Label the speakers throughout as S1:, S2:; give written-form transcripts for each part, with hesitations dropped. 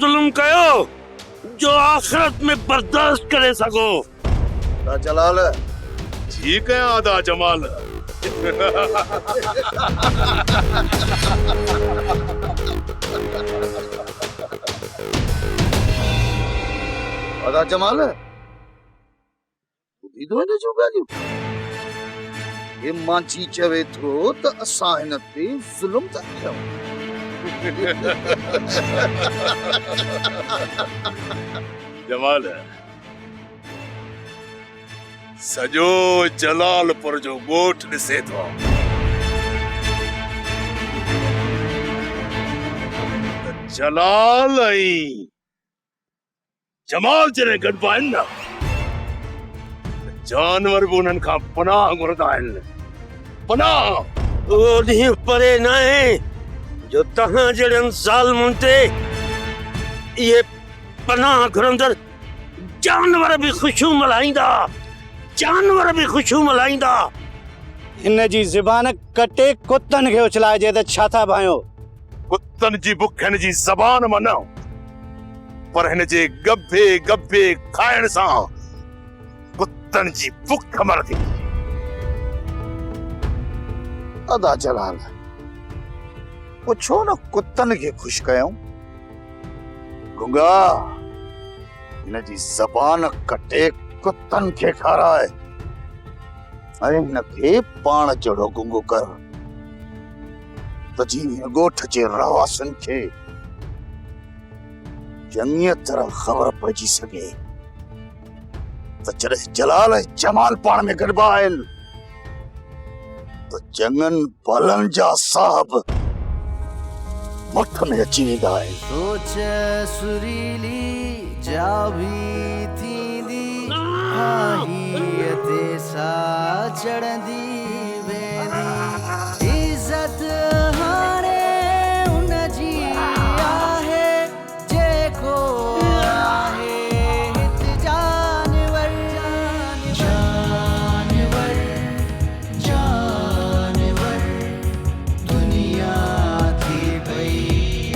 S1: जुल्म कयो जो आखिरत में बर्दाश्त करे सको।
S2: आदा जलाल
S1: ठीक है आदा जमाल।
S2: आदा जमाल ॿुधी थो हिन जूं ॻाल्हियूं? हे मांझी चवे थो त असां हिन ते ज़ुल्म था कयूं।
S1: जमाल सॼो जलालपुर जो ॻोठ ॾिसे थो त जलाल ऐं जमाल जॾहिं गॾिबा आहिनि न जानवर भी उन्हनि खां पनाह घुरंदा आहिनि। पनाह उहो ॾींहुं परे न आहे जो तव्हां जहिड़नि ज़ालिमुनि ते इहे पनाह घुरंदड़ जानवर भी ख़ुशियूं मल्हाईंदा। जानवर भी ख़ुशियूं मल्हाईंदा।
S3: हिन जी ज़बान कटे कुतनि खे उछलाइजे त छा था भायो?
S1: कुतनि जी बुख हिन जी ज़बान मां न, पर हिन जे गभे गभे खाइण सां कुतनि जी बुख मरदी।
S2: आदा जलाल पुछो न कुतनि खे ख़ुशि कयूं। गुंगा हिन जी ज़बान कटे कुतनि खे खाराए ऐं हिन खे पाण जहिड़ो गुंगो कर त जीअं ॻोठ जे रहवासियुनि खे चङीअ तरह ख़बर पइजी सघे त जॾहिं जलाल ऐं जमाल पाण में गॾिबा आहिनि त चङनि भलनि जा साहब मुठ में अची वेंदा आहिनि।
S4: सोच सुरीली जा भी थींदी आहियते सा चढ़ंदी वेंदी। इज़त हाणे उन जी आहे जेको आहे हित जानवर। जानवर जानवर दुनिया थी गई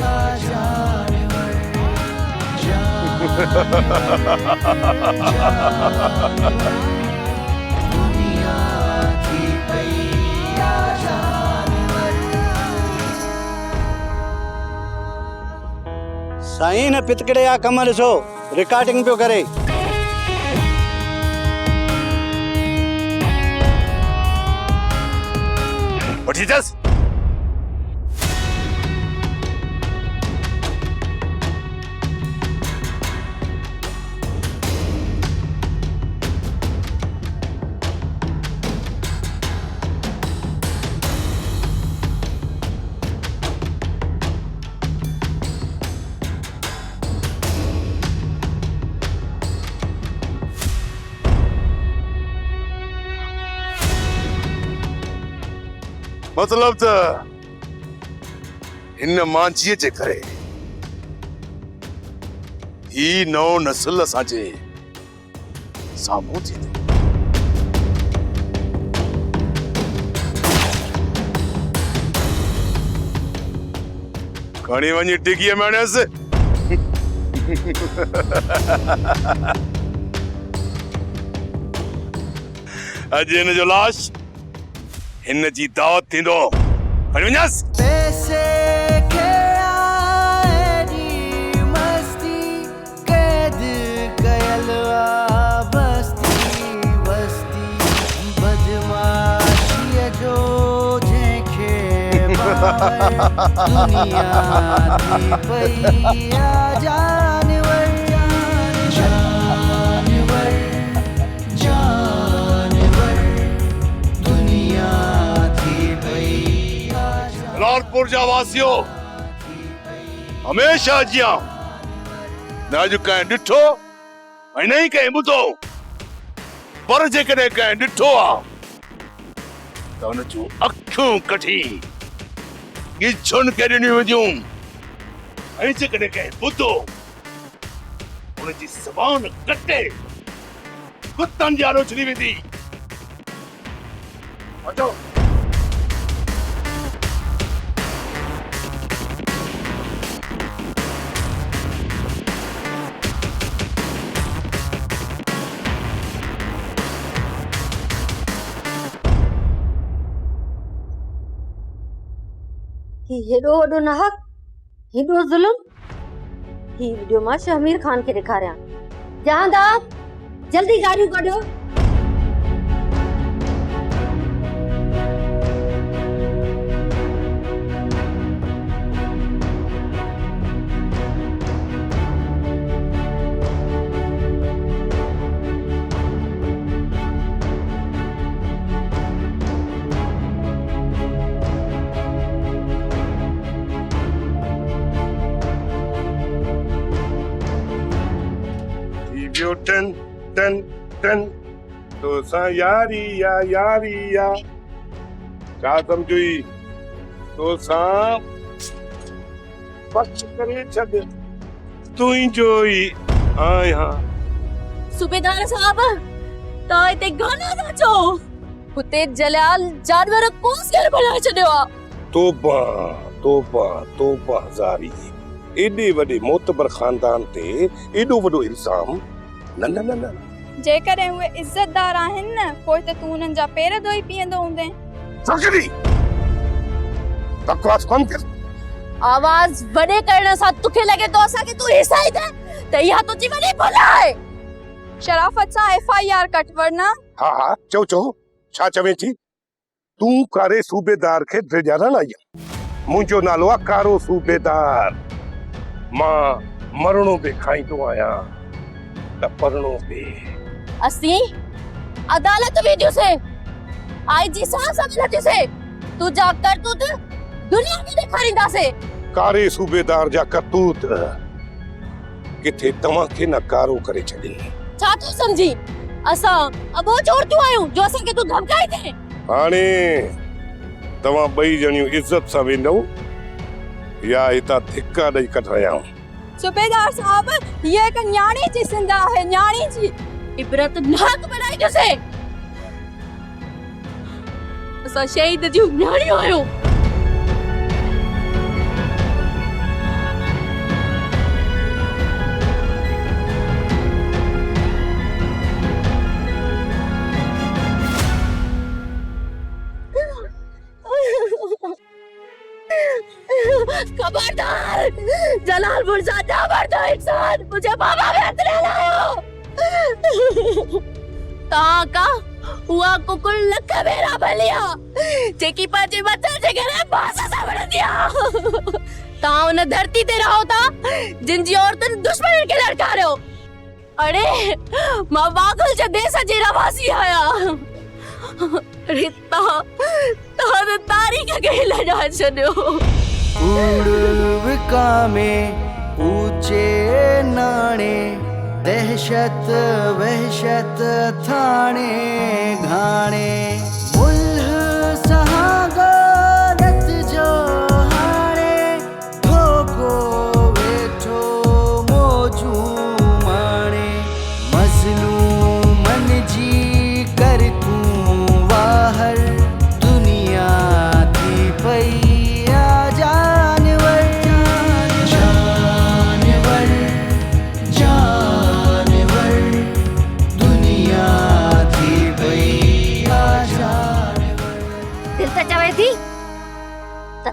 S4: आ जानवर। दुनिया थी गई आ जानवर।
S3: साईं न पितकड़े जा कम ॾिसो, रिकॉर्डिंग पियो करे।
S1: वठी अचसि। मतलब त हिन मांझीअ जे करे ही नओं नस्ल असांजे साम्हूं थी थी। खणी वञी डिगीअ में आणियसि। अॼु हिन जो लाश हिन जी दावत थींदो। खणी वञसि।
S4: पैसे खे एॾी मस्ती कैद कयल आ बस्ती बस्ती। बदमाशीअ जो जंहिंखे दुनिया थी पई आ जानवर। जानवर जानवर दुनिया थी पई आ जानवर।
S1: जलालपुर जा वासियो हमेशा जिया न अॼु कंहिं ॾिठो ऐं न ई कंहिं ॿुधो, पर जेकॾहिं कंहिं ॾिठो आहे त हुन जूं अखियूं कढी गिछुनि खे ॾिनियूं वेंदियूं ऐं जेकॾहिं कंहिं ॿुधो हुनजी ज़बान कटे कुतनि जी आलो छॾी वेंदी। वठो।
S5: हेॾो वॾो नाहक, हेॾो ज़ुल्म। ही वीडियो मां शमीर खान खे ॾेखारियां। जहांदार, जल्दी गाड़ियूं कढियो।
S6: यो टन टन टन तो सा यारी या छा समझुई तो सा पक्ष करे छॾ तू ही जो ही आया।
S5: सूबेदार साहब, तव्हां हिते गाना था चओ। हुते जलाल जानवर कोस करे बनाए छॾियो आहे।
S6: तोबा तोबा तोबा हज़ारी, एॾे वॾे मोतबर खानदान ते एॾो वॾो इल्ज़ाम। न न न न,
S7: जेकॾहिं उहे इज़तदार आहिनि न, पोइ त तूं उन्हनि जा पेर धोई पीअंदो हूंदे।
S6: सकरी बकवास बंद कर।
S5: आवाज वॾे करण सां तोखे लॻे थो असांखे तूं हिसा ई त इहा तुंहिंजी वॾी भुल आहे।
S7: शराफत सां FIR कट वरना।
S6: हा हा चओ चओ, छा चवें थी? तूं कारे सूबेदार खे ड्रेजारण आई आहे। मुंहिंजो नालो आहे कारो सूबेदार। मां मरणो बि खाईंदो आहियां त परणो बि।
S5: असीं अदालत वेंदियूंसीं, IG साहब सां मिलंदियूंसीं, तुंहिंजा करतूत दुनिया में ॾेखारींदासीं।
S6: कारे सूबेदार जा करतूत किथे तव्हां खे न कारो करे छॾे।
S5: छा तूं सम्झी असां अबो चोरतियूं आहियूं जो असांखे तूं धमकाए थी?
S6: हाणे तव्हां ॿई ॼणियूं इज़त सां वेंदव या हितां धिक्का ॾेई कढायां।
S7: सूबेदार साहब, ये एक न्याणी जी सिंधा है, न्याणी जी।
S5: इबरत नाक बनाई जैसे असां शहीद जूं न्याणियूं आहियूं। खबरदार जलाल मुर्जा जाबरदा इंसान, मुझे बाबा में हथ न लायो। ताका हुआ कुकुल लख मेरा भलिया जेकी पाजे बच्चा जे घरे बासा सा बड़ दिया। ता उन धरती ते रहो था जिन जी औरतन दुश्मन के लड़का रहो। अरे मां बागल जे देश जे रवासी आया। रिता ता तारीख के लजा छड्यो।
S4: उड़विका में ऊंचे नाणे, दहशत वहशत थाने घाणे। मुल्ह सहागरत जो हाणे, धोको वेठो मौजू माणे। मज़लूमन जी कर तूं वाहर, दुनिया थी पई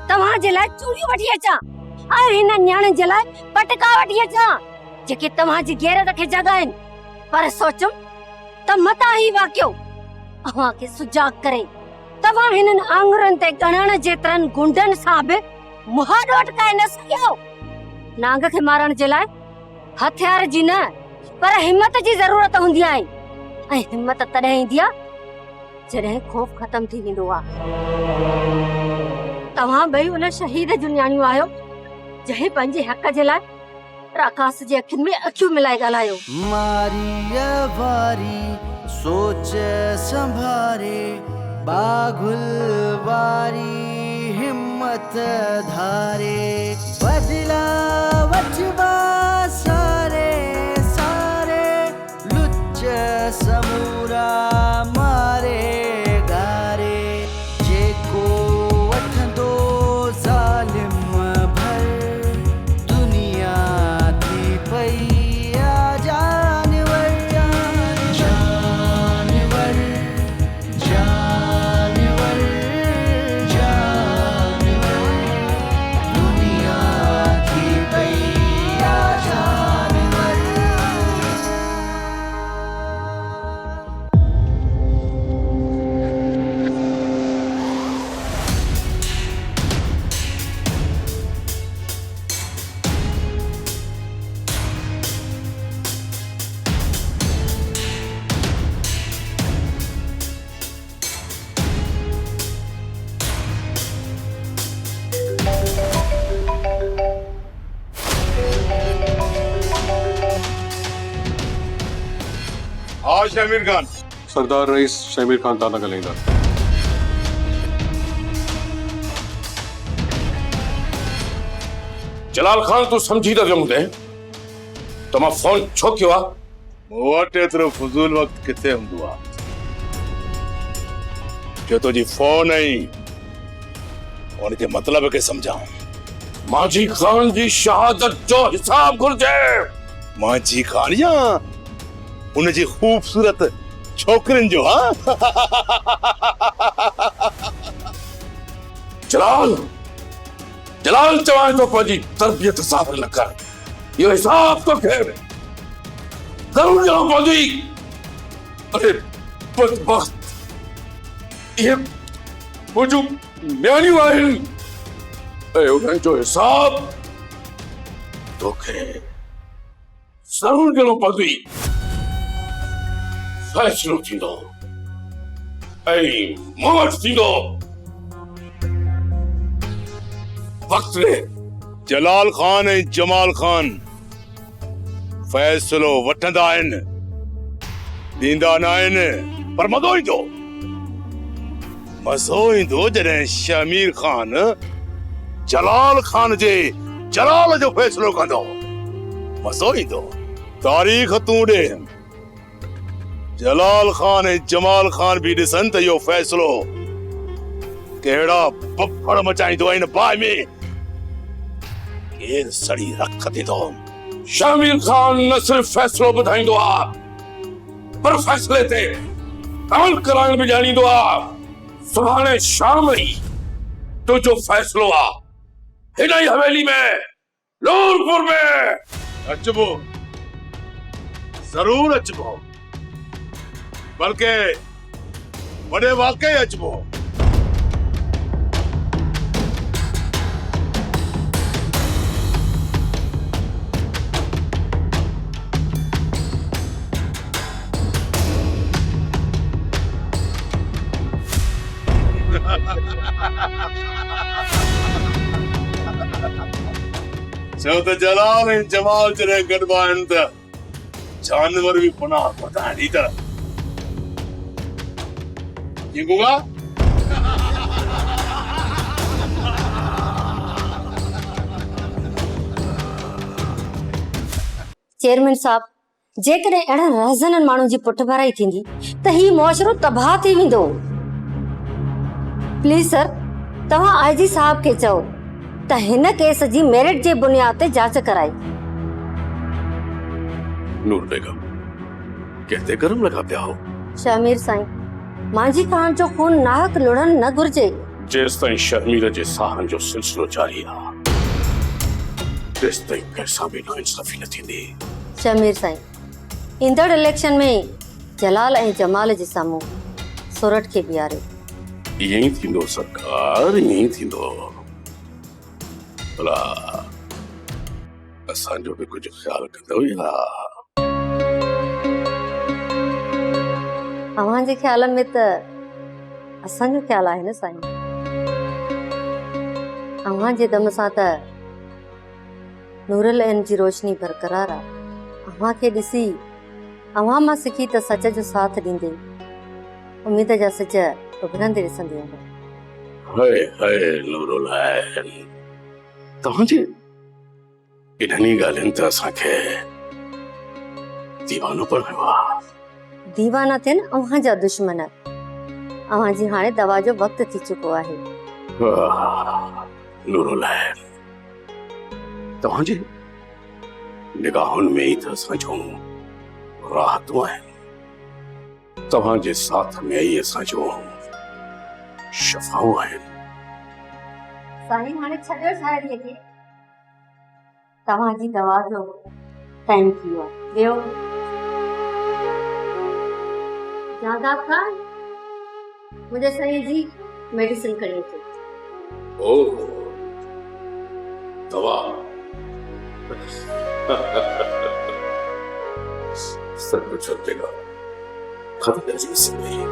S5: तव्हां जे लाइ चूड़ियूं वठी अचां ऐं हिन न्याणे जे लाइ पटका वठी अचां जेके तव्हां जी गैरत खे जगाइनि। पर सोचो त मता ही वाकियो अव्हां खे सुजाग करे तव्हां हिननि आंगुरनि ते गणण जेतिरनि गुंडनि सां बि मुहाॾो अटकाए न सघियो। नांग खे मारण जे लाइ हथियार जी न पर हिम्मत जी ज़रूरत हूंदी आहे ऐं हिम्मत तॾहिं ईंदी आहे जॾहिं खौफ ख़त्म थी वेंदो आहे। तव्हां ॿई उन शहीद जूं न्याणियूं आहियो जंहिं पंहिंजे हक़ जे लाइ राकास जे अखियुनि में अखियूं मिलाए ॻाल्हायो।
S4: मारी वारी सोच संभारे, बागुल वारी हिम्मत धारे। बदला वठवा सारे सारे, लुच्च समूरा मारे गारे। जेको वठंदो ज़ालिम भर, दुनिया थी पई आ जानवर। जानवर जानवर जानवर।
S1: हाँ शमीर खान।
S8: सरदार रईस शमीर खान ताना ॻाल्हाईंदा।
S6: जलाल खान तू समझी था जो मुझे तो मैं फोन छो क्यों आ
S1: वट एतिरो फुज़ूल वक्त किथे हूंदो आहे जो तुंहिंजी फोन आई उनके मतलब के समझाऊं।
S6: माजी खान जी शहादत जो हिसाब घुर्जे।
S1: माजी खान या उनजी खूबसूरत छोकरिन जो हाँ।
S6: जलाल जलाल चवाए तो पंहिंजी तरबियत साफ़ न कर यो हिसाब तो खेर जरूर जाओ पौधी। अरे बदबख्त ये वो जो म्यानियूं आहिनि ऐं उन्हनि जो हिसाब तोखे ज़रूर ॾियणो पवंदी। फ़ैसिलो थींदो ऐं मौत थींदो। वक्त ने
S1: जलाल खान ऐं जमाल खान फैसलो वठंदा आहिनि ॾींदा न आहिनि पर मज़ो ईंदो जॾहिं शमीर खान जलाल खान जे जलाल जो फैसलो कंदो। मज़ो ईंदो। तारीख़ तूं ॾे जलाल खान ऐं जमाल खान भी ॾिसनि त इहो फैसलो कहिड़ा बफड़ मचाईंदो हिन बाहि में केरु सड़ी रख थींदो।
S6: शामिर खान न सिर्फ फैसलो ॿुधाईंदो आहे पर फैसले ते अमल कराइण बि ॼाणींदो आहे। सुभाणे शाम ई तुंहिंजो फैसलो आहे हिन ई हवेली में नूरपुर में।
S1: अचबो जरूर अचबो बल्कि वॾे वाकई अचबो। छो त जलाल ऐं जमाल जॾहिं गॾिबा आहिनि त जानवर बि पनाह वठंदा आहिनि। त गुगा
S5: चेयरमैन साहब जेकॾहिं अहिड़ा रहज़ननि माण्हुनि जी पुठभराई थींदी त ही मुआशरो तबाह थी वेंदो। प्लीज सर तव्हां आईजी साहब खे चओ त हिन केस जी मेरिट जे बुनियाद ते जांच कराई।
S6: नूर बेगम कहते गरम लगा पिया हो।
S5: शमीर साईं मांझी खान जो खून नाहक लुढ़न न घुर्जे।
S6: जेस ताईं शर्मीर जे साहन जो सिलसिलो जारी आहे तेस ताईं कैसा भी नाइंसाफी न थींदी।
S5: शमीर साईं ईंदड़ इलेक्शन में जलाल ऐं जमाल जे साम्हूं सोरठ खे बीहारे।
S6: यही थींदो सरकार यही थींदो। भला असांजो भी कुछ ख्याल कंदो या
S5: अव्हां जे ख्याल में त असांजो ख्याल आहे न साईं। अव्हां जे दम सां त नूरुल ऐन जी रोशनी बरक़रार आहे। अव्हां खे ॾिसी अव्हां मां सिखी त सच जो साथ ॾींदे उम्मीद जा सिज उभरंदे ॾिसंदी आहियां।
S6: हाय हाय नूरुल ऐन तव्हांजे इन्हनि ॻाल्हियुनि त असांखे दीवानो पर वियो आहे।
S5: दीवाना थियनि अव्हां जा दुश्मन। अव्हां जी हाणे दवा जो वक्त थी चुको आहे।
S6: नूरुल ऐन तव्हांजे निगाहुनि में ई त असांजो राहतूं आहिनि। तव्हांजे साथ में ई असांजो शफ़ाऊं आहिनि।
S5: साईं हाणे छॾियो शायदि खे तव्हांजी दवा जो टाइम थी वियो आहे। ॿियो जादाब खान मुझे साईं जी मेडिसिन खणी अचो।
S6: ओ दवा सब कुछ चलेगा खत्म नजर से नहीं।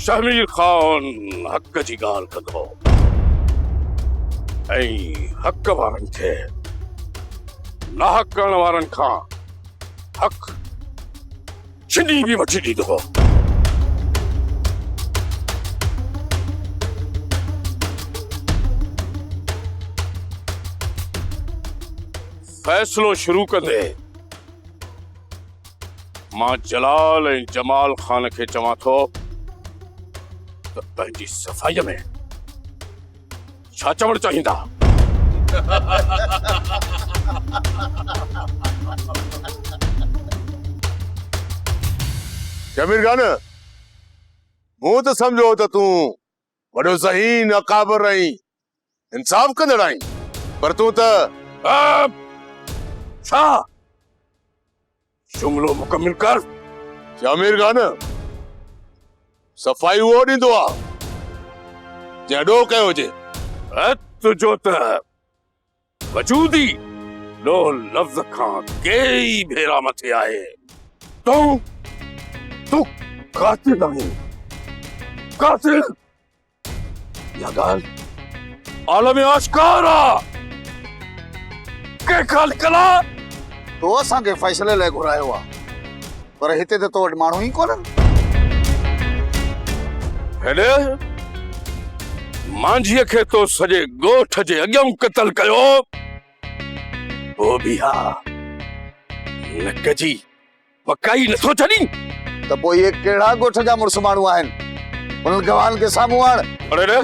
S1: शमीर खान हक जी ॻाल्हि कंदो ऐं हक वारनि खे नाहक करण वारनि खां हक छिनी बि वठी ॾींदो। फैसलो शुरू कंदे मां जलाल ऐं जमाल खान खे चवां थो त पंहिंजी सफ़ाईअ में छा चवण चाहींदा?
S2: शमीर खान, मूं त सम्झो त तूं वॾो ज़हीन अकाबर आहीं, इंसाफ़ कंदड़ आहीं, पर तूं त
S1: छा जुमिलो मुकमिल कर।
S2: शमीर खान, सफ़ाई उहो ॾींदो आहे जंहिं ॾोह कयो हुजे।
S1: तुंहिंजो त वजूद ई ॾोह लफ़्ज़ खां केई भेरा मथे आहे। तूं कातिल आहीं, कातिल। इहा ॻाल्हि आलम आश्कार आहे। के ख़ाल कला
S2: तो असांखे फ़ैसिले लाइ घुरायो आहे, पर हिते त तो वटि माण्हू ई कोन्हनि।
S1: हेॾे मांझीअ खे तो सॼे ॻोठ जे अॻियां क़तल कयो, पोइ बि हा नक जी पकाई नथो छॾी।
S2: त पोइ इहे कहिड़ा ॻोठ जा मुड़ुस माण्हू आहिनि? उन्हनि गवाहनि खे साम्हूं आण।
S1: अरे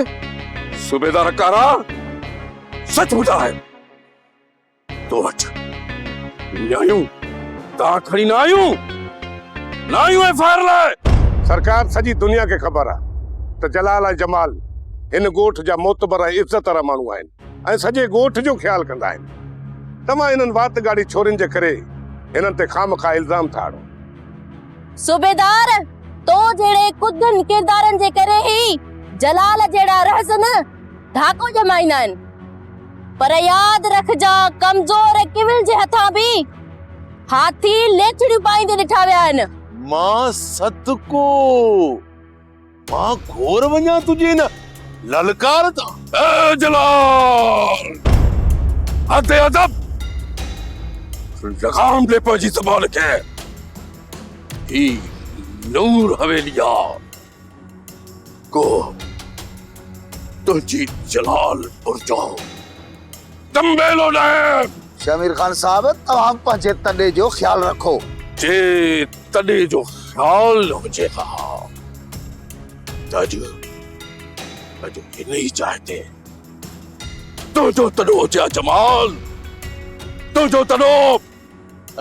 S1: सूबेदार कारा, सच ॿुधाए, तो वटि न्यायूं तव्हां खणी न आयूं एफआईआर लाइ?
S6: सरकार सॼी दुनिया खे ख़बर आहे त जलाल ऐं जमाल हिन ॻोठ जा मोतबर ऐं इज़त वारा माण्हू आहिनि ऐं सॼे ॻोठ जो ख्यालु कंदा आहिनि। तव्हां हिननि वात गाड़ी छोरियुनि जे करे हिननि ते खामखा इल्ज़ाम था आणो।
S7: सूबेदार, तो जहिड़े कुदनि किरदारनि जे करे ई जलाल जहिड़ा रहज़न धाको जमाईंदा आहिनि, पर यादि रखजा, कमज़ोर किविल जे हथां बि हाथी लेथड़ियूं पाईंदे ॾिठा विया आहिनि।
S2: मां सदको, मां घोर वञा तुंहिंजे न ललकार तां।
S1: जलाल, अदे अदब लगाम दे पंहिंजी ज़बान खे। ही नूर हवेलिया को तुझी जलाल पुरजो तंबेलो न।
S2: शमीर खान साहब, तव्हां पंहिंजे तॾे जो ख्याल रखो।
S1: जे तॾे जो ख्याल हुजे हा अॼु हिन ई जाइ ते तुंहिंजो तॾो हुजे जमाल, तुंहिंजो तॾो।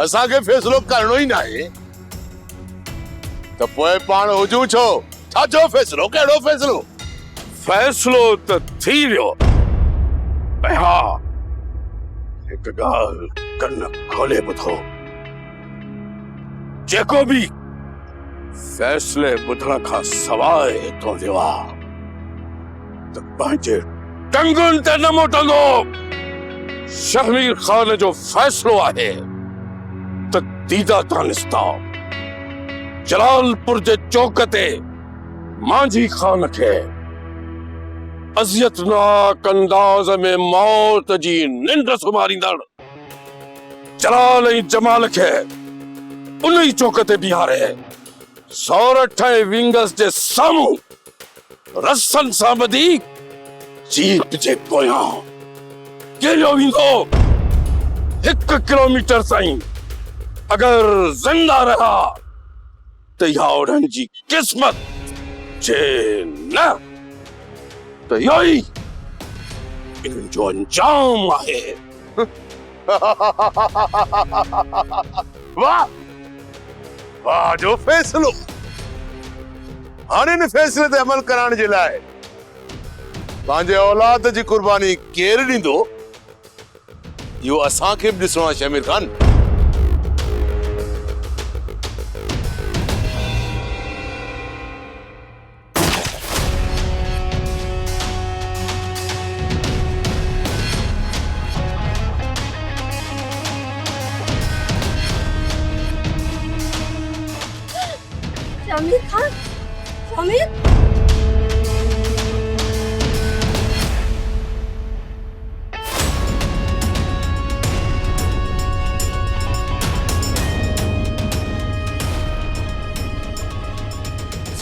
S2: असांखे फ़ैसिलो करणो ई न आहे त पोइ पाण हुजूं छो? छा जो फ़ैसिलो? कहिड़ो फ़ैसिलो?
S1: फ़ैसिलो त थी वियो। ऐं हा, हिकु ॻाल्हि कन खोले ॿुधो, जेको बि फ़ैसिले ॿुधण खां सवाइ थो वियो आहे त पंहिंजे टंगुनि ते न मोटंदो। शमीर खान जो फ़ैसिलो आहे त दीदा दानिस्ता जलालपुर जे चौक ते मांझी खान खे अज़ियतनाक अंदाज़ में मौत जी निंड सुम्हारींदड़ जलाल ऐं जमाल खे उन ई चौक ते बीहारे सौरठ ऐं विंगस जे साम्हूं रसनि सां ॿधी जीप जे पोयां केलियो वेंदो 1 किलोमीटर ताईं। अगर जिंदा रहा त इहा उन्हनि जी किस्मत, जे न त इहो ई इन्हनि जो अंजाम आहे।
S2: वाह वाह जो फ़ैसिलो। हाणे इन फ़ैसिले ते अमल कराइण जे लाइ पंहिंजे औलाद जी कुर्बानी केरु ॾींदो? इहो असांखे बि ॾिसणो आहे शमीर खान।
S5: शमीर खान, शमीर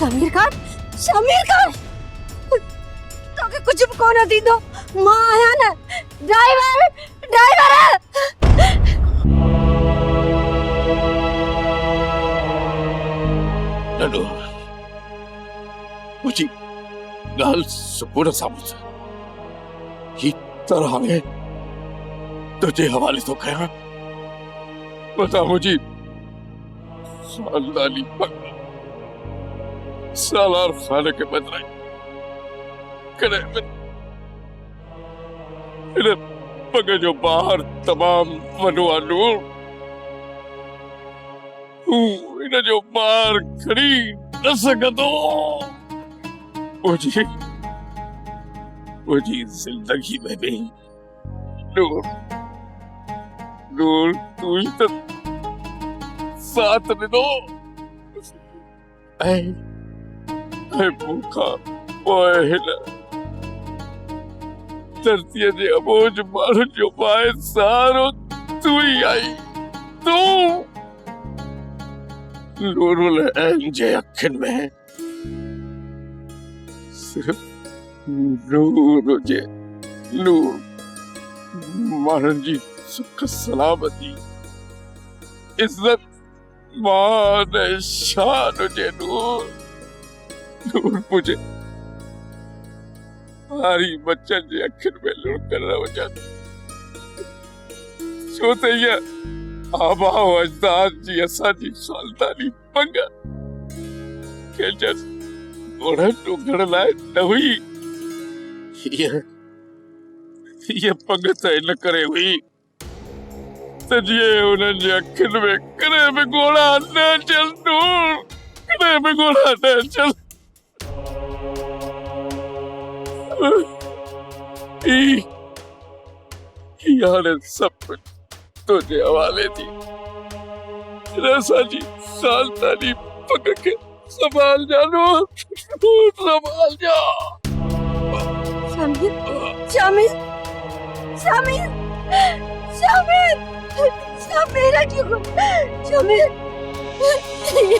S5: शमीर खान तोखे कुछ भी कोन थींदो। मां आया न। ड्राइवर
S1: नडो मुझी गाल सुकून सामुझ ही तरह में तुझे हवाले तो कया बता मुझी सालानी पग सालार खाने के बदराई करे इन्हें पग जो बाहर तमाम वनुआ नूर इन्हें जो बाहर खड़ी न सकतो मुझी जिंदगी में भी नूर नूर तू ही तो साथ दे दो ऐ भूखा ओए धरती जे अबोज मार जो पाए सारो तू ही आई तू नूरुल ऐन जे अखिन में सिर्फ नूर जे नूर मारन जी सुख सलामती इज्जत मान शान जे नूर नूर मुझे हारी बच्चन जे अखिन में लुढ़कन न वजन छो त ये आबा अजदाद जी असांजी खानदानी पंग के जस घोड़न टुकड़ लाइ न हुई ये पंग त इन करे हुई त जीअं उन्हनि जे अखिन में करे में घोड़ा न चल नूर करे में घोड़ा न चल यार सब कुछ तुझे हवाले थी रसाजी सालतानी पक के संभाल जानो संभाल जा
S5: शमीर शमीर शमीर शमीर शमीर क्यों शमीर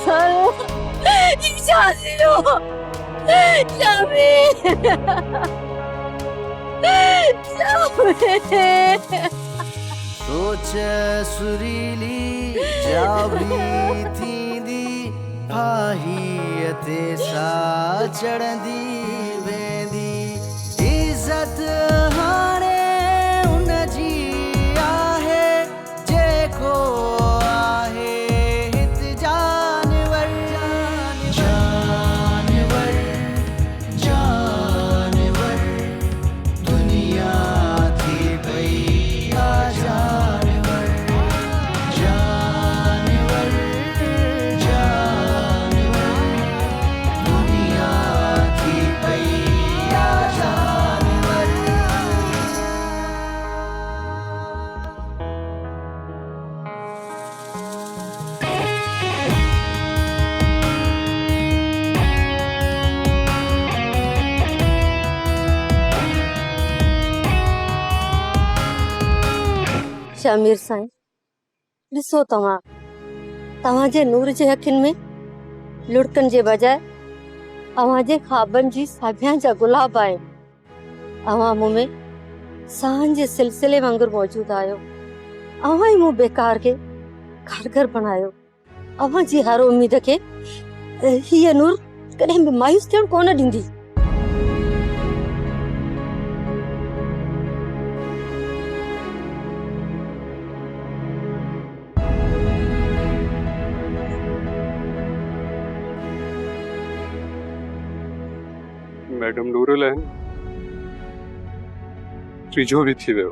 S5: यार इजाज़त लो शमीर
S4: सोच सुरीली जावी थींदी फाहियते सा चढ़ंदी वेंदी इज्जत हाणे उन जी आहे जेको आहे हित जानवर जानवर जानवर दुनिया थी गई जानवर जानवर जानवर दुनिया थी गई जानवर
S5: शमीर साईं ॾिसो तव्हां जे नूर जे अखिन में लुढ़कन जे बजाय अव्हां जे ख्वाबन जी साबियां जा गुलाब आहिनि। अव्हां मूं में सांझ जे सिलसिले वांगुर मौजूद आहियो। अव्हां ई मूं बेकार के कारगर बनायो। अव्हां जी हर उम्मीद के हीअ नूर कॾहिं बि मायूस थियण कोन ॾींदी।
S8: मैडम नूरुल ऐन टीजो भी थी वियो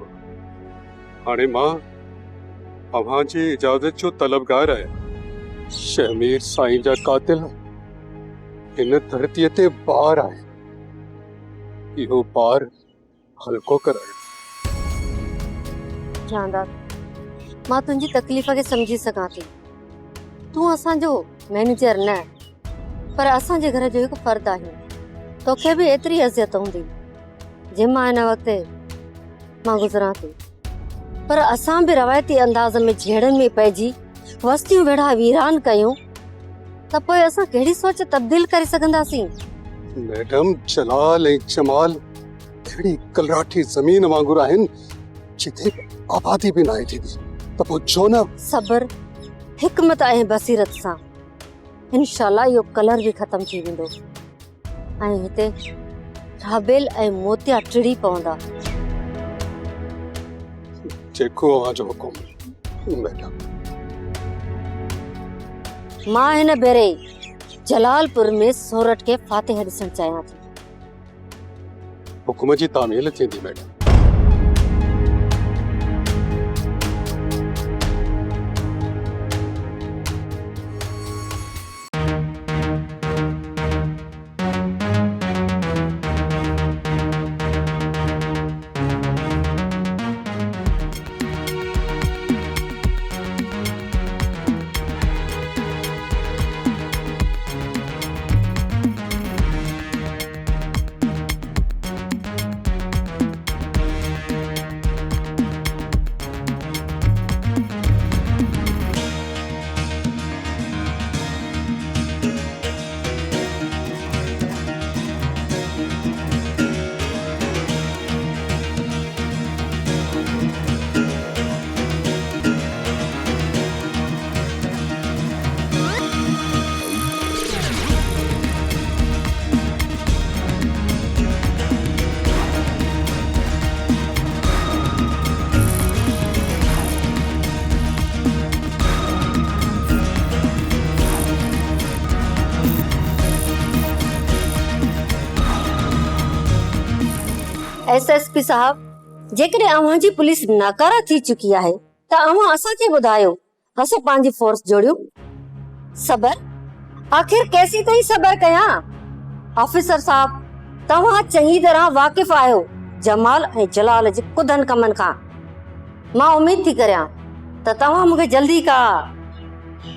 S8: हाणे मां अव्हां जी इजाज़त जो तलबगार आहियां। शमीर साईं जा कातिल हिन धरतीअ ते बार आहे इहो बार हल्को करायो।
S5: जानदार मां तुंहिंजी तकलीफ़ खे समझी सघां थी। तूं असांजो मैनेजर न पर असांजे घर जो हिकु फर्द आहे। तोखे भी एतरी अज़ियत हूंदी जंहिंमां हिन वक़्तु मां गुज़रां थी पर असां भी रवायती अंदाज़ में झेड़नि में पइजी वस्तियूं वेढ़ा वीरान कयूं त पोइ असां कहिड़ी सोच तब्दील करे सघंदासीं?
S8: मैडम जलाल ऐं जमाल अहिड़ी कलराठी ज़मीन वांगुरु आहिनि जिथे आबादी बि नाहे थींदी, त पोइ छो न
S5: सब्र, हिकमत ऐं बसीरत सां इंशाल्लाह इहो कलर बि ख़तम थी वेंदो ऐं हिते राबेल ऐं मोतिया टिड़ी पवंदा।
S8: जेको अव्हां जो हुकुम मैडम।
S5: मां हिन भेरे जलालपुर में सोरठ के फातिह ॾिसण चाहियां थी।
S8: हुकुम जी तामील थींदी मैडम।
S5: एसएसपी साहब, जेकॾहिं अव्हां जी पुलिस नाकारा थी चुकी आहे त अव्हां असांखे ॿुधायो, असां पंहिंजी फोर्स जोड़ियूं। सबर, आखिर केसी ताईं सबर कयां? ऑफिसर साहब, तव्हां चङी तरह वाक़िफ़ आहियो जमाल ऐं जलाल जे कुदन कमनि खां। मां उम्मीद थी करियां त तव्हां मूंखे जल्दी का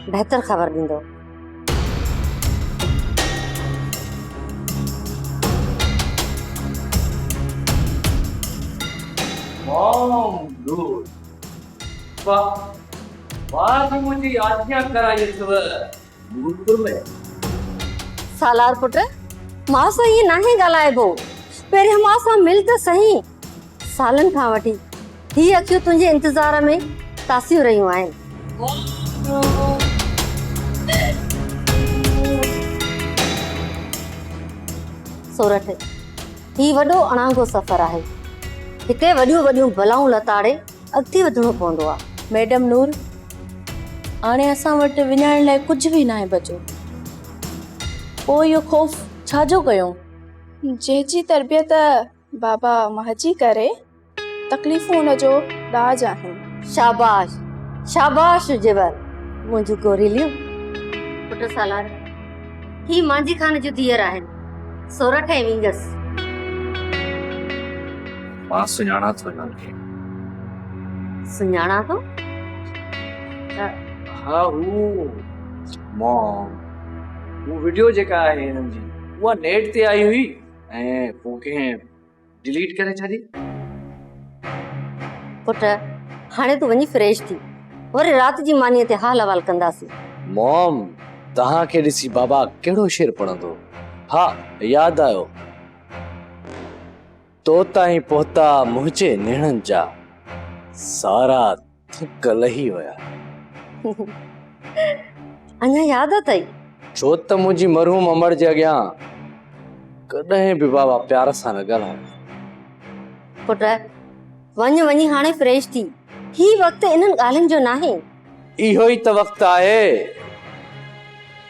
S5: बहितर ख़बर ॾींदो।
S9: मुझे आज्ञा कराई नूरपुर में।
S5: सालार पुट, मां सां ईअं नाहे ॻाल्हाइबो। पहिरियों मां सां मिल त सही। सालनि खां वठी ही अखियूं तुंहिंजे इंतज़ार में तासियूं रहियूं आहिनि। सोरठ ही वॾो अणांगो सफ़र आहे। हिते वॾियूं वॾियूं बलाऊं लताड़े अॻिते वधिणो पवंदो आहे।
S7: मैडम नूर, हाणे असां वटि विञाइण लाइ कुझु बि नाहे बचो। पोइ इहो ख़ौफ़ छाजो कयूं?
S10: जंहिंजी तरबियत बाबा महजी करे, तकलीफ़ूं हुन जो ॾाज आहिनि।
S5: शाबाश, शाबाश जेबर, मुंहिंजूं गोरीलियूं। पुट सालार, ही मांजी खान जो धीअर आहिनि, सोरठ ऐं विंगस।
S9: मां सुञाणा थो हिननि खे।
S5: सुञाणा थो?
S9: हा, हू वीडियो जेका आहे हिननि जी, उहा नेट ते आई हुई ऐं पोइ कंहिं डिलीट करे छॾी।
S5: पुट, हाणे तूं वञी फ्रेश थी, वरी राति जी मानीअ ते हाल अहवाल कंदासीं।
S11: मॉम, तव्हांखे ॾिसी बाबा कहिड़ो शेर पढ़ंदो। हा, यादि आयो, तोता ई पोता मुंहिंजे नेणनि जा, सारा थक लही विया।
S5: अञा यादि अथई?
S11: छो त मुंहिंजी मरहूम अमर जे अॻियां कॾहिं बि बाबा प्यार सां न ॻाल्हायो।
S5: पुट, वञी हाणे फ्रेश थी। ही वक़्तु इन्हनि ॻाल्हियुनि जो नाहे।
S11: इहो ई त वक़्तु आहे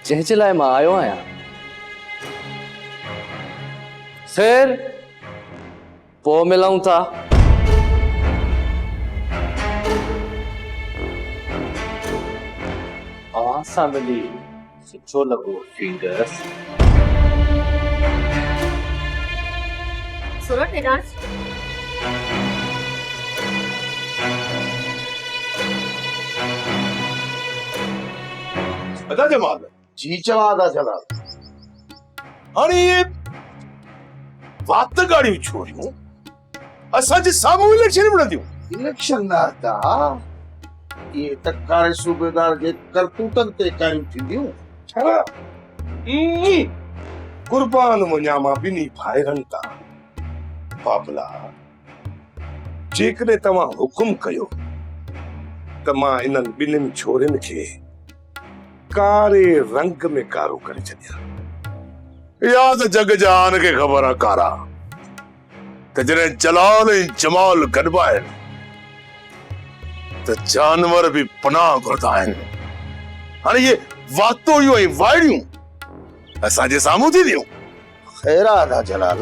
S11: जंहिंजे लाइ मां आयो आहियां। ख़ैर, पोइ मिलूं था। अव्हां सां मिली सुठो लॻो फिंगर्स।
S5: सोरठ डांस
S1: अदा जमाल
S2: जी चवां था जलाल।
S1: हाणे ये वात गाड़ियूं छोरियूं असांजे साम्हूं इलेक्शन विढ़ंदियूं।
S2: इलेक्शन न था, ये तत्काल सूबेदार जे करतूतन ते कारियूं थींदियूं।
S6: छा कुर्बान वञा मां ॿिन्ही भाइरनि तां बाबला जेकॾहिं तव्हां हुकुम कयो त मां इन्हनि ॿिन्हिनि छोरियुनि खे कारे रंग में कारो करे छॾियां।
S1: या त जग जहान खे ख़बर आहे कारा त जॾहिं जलाल ऐं जमाल गॾिबा आहिनि त जानवर बि पनाह घुरंदा आहिनि। हाणे इहे वातोड़ियूं ऐं वाइड़ियूं असांजे साम्हूं थींदियूं।
S2: ख़ैर आहे आधा जलाल,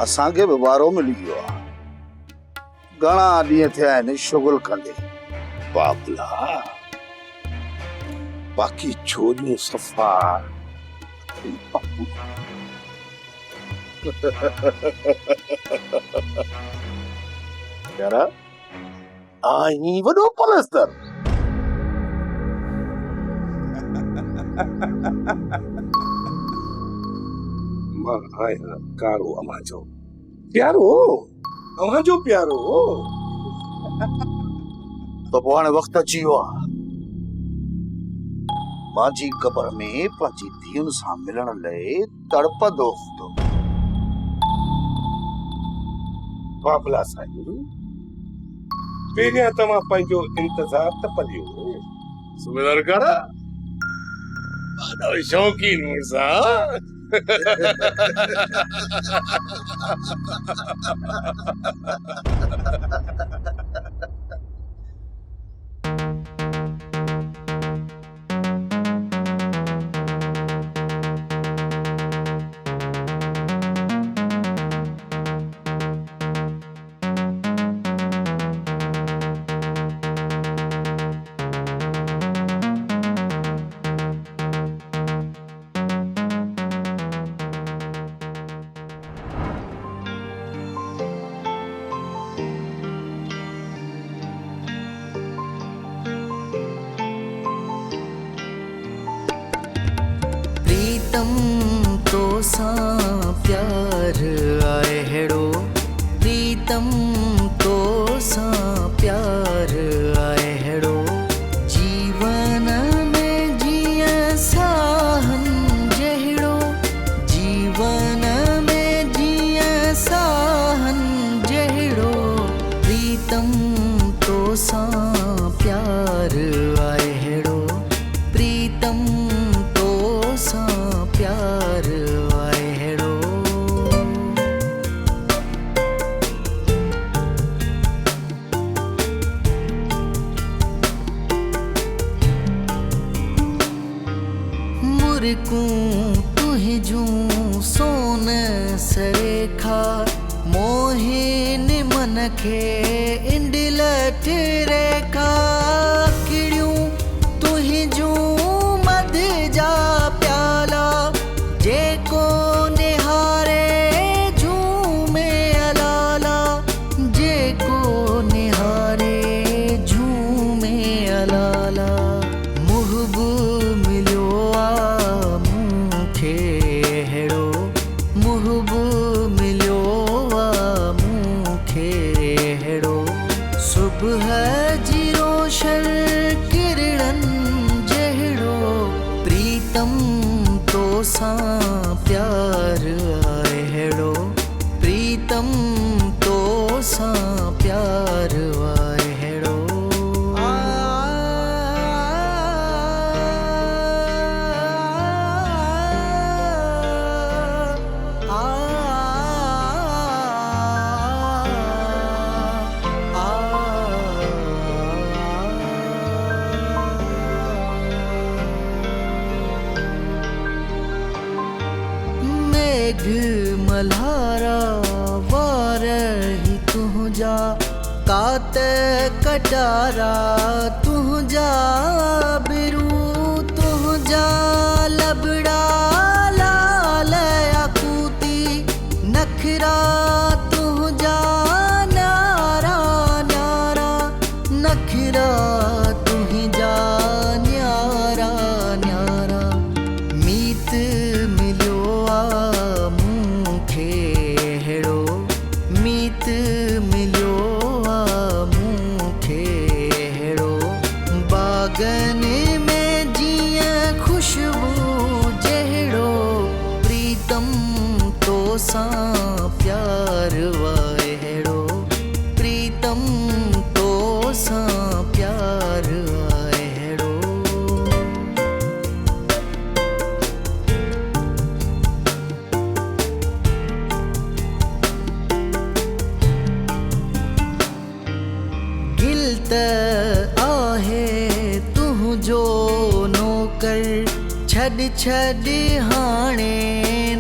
S2: असांखे बि वारो मिली वियो आहे। घणा ॾींहं थिया आहिनि शुगुल कंदे।
S6: बाबला बाक़ी छोरियूं सफ़ा
S1: यारा आई वॾो पलस्तर
S6: मां आहियां कारो अमां जो प्यारो, अमां जो प्यारो।
S2: त पोइ हाणे वक़्तु अची वियो आहे मुंहिंजी क़बर में पंहिंजी धीउनि सां मिलण लाइ तड़पदोस थो।
S6: बाबला साईं पहिरियां तव्हां पंहिंजो इंतज़ार त करियो।
S1: सुबेदार कारा ॾाढो शौक़ीन मुड़सा।
S4: प्रीतम तो सा प्यार आए हेड़ो, प्रीतम तो सा प्यार आए हेड़ो, जीवन में जिया साहन जहिड़ो, जीवन में जिया साहन जहिड़ो, प्रीतम तो सा प्यार आए हेड़ो, प्रीतम प्यार आए हेड़ो। मुरकू तुझू सोन सरेखा मोहिन मन खे इंडलट रेखा किड़ियूं तुझू मध जा प्याला जेको निहारे झूमे अलाला, जेको निहारे झूमे अलाला, मुहबू मिलियो आ मूंखे हेड़ो, मुहबू मिलियो आ मूंखे हेड़ो, सुबुह जी रोशन किरणनि जहिड़ो, प्रीतम तो सा प्यार आए हेड़ो, प्रीतम तो सा प्यार आए हेड़ो। मेघ मल्हारा वारही तुझा, कात कटारा तुझा, बिरू तुझा लबड़ा लाल आकूती, नखरा तुझा न्यारा न्यारा, नखरा तुझा न्यारा न्यारा, मीत मिलियो आ मूंखे हेड़ो, मीत मिलियो आ मूंखे हेड़ो, बागन सां प्यार वाहेड़ो प्रीतम तो सां प्यार वाहेड़ो गिलत आहे तुंहिंजो नौकर छॾ छॾ हाणे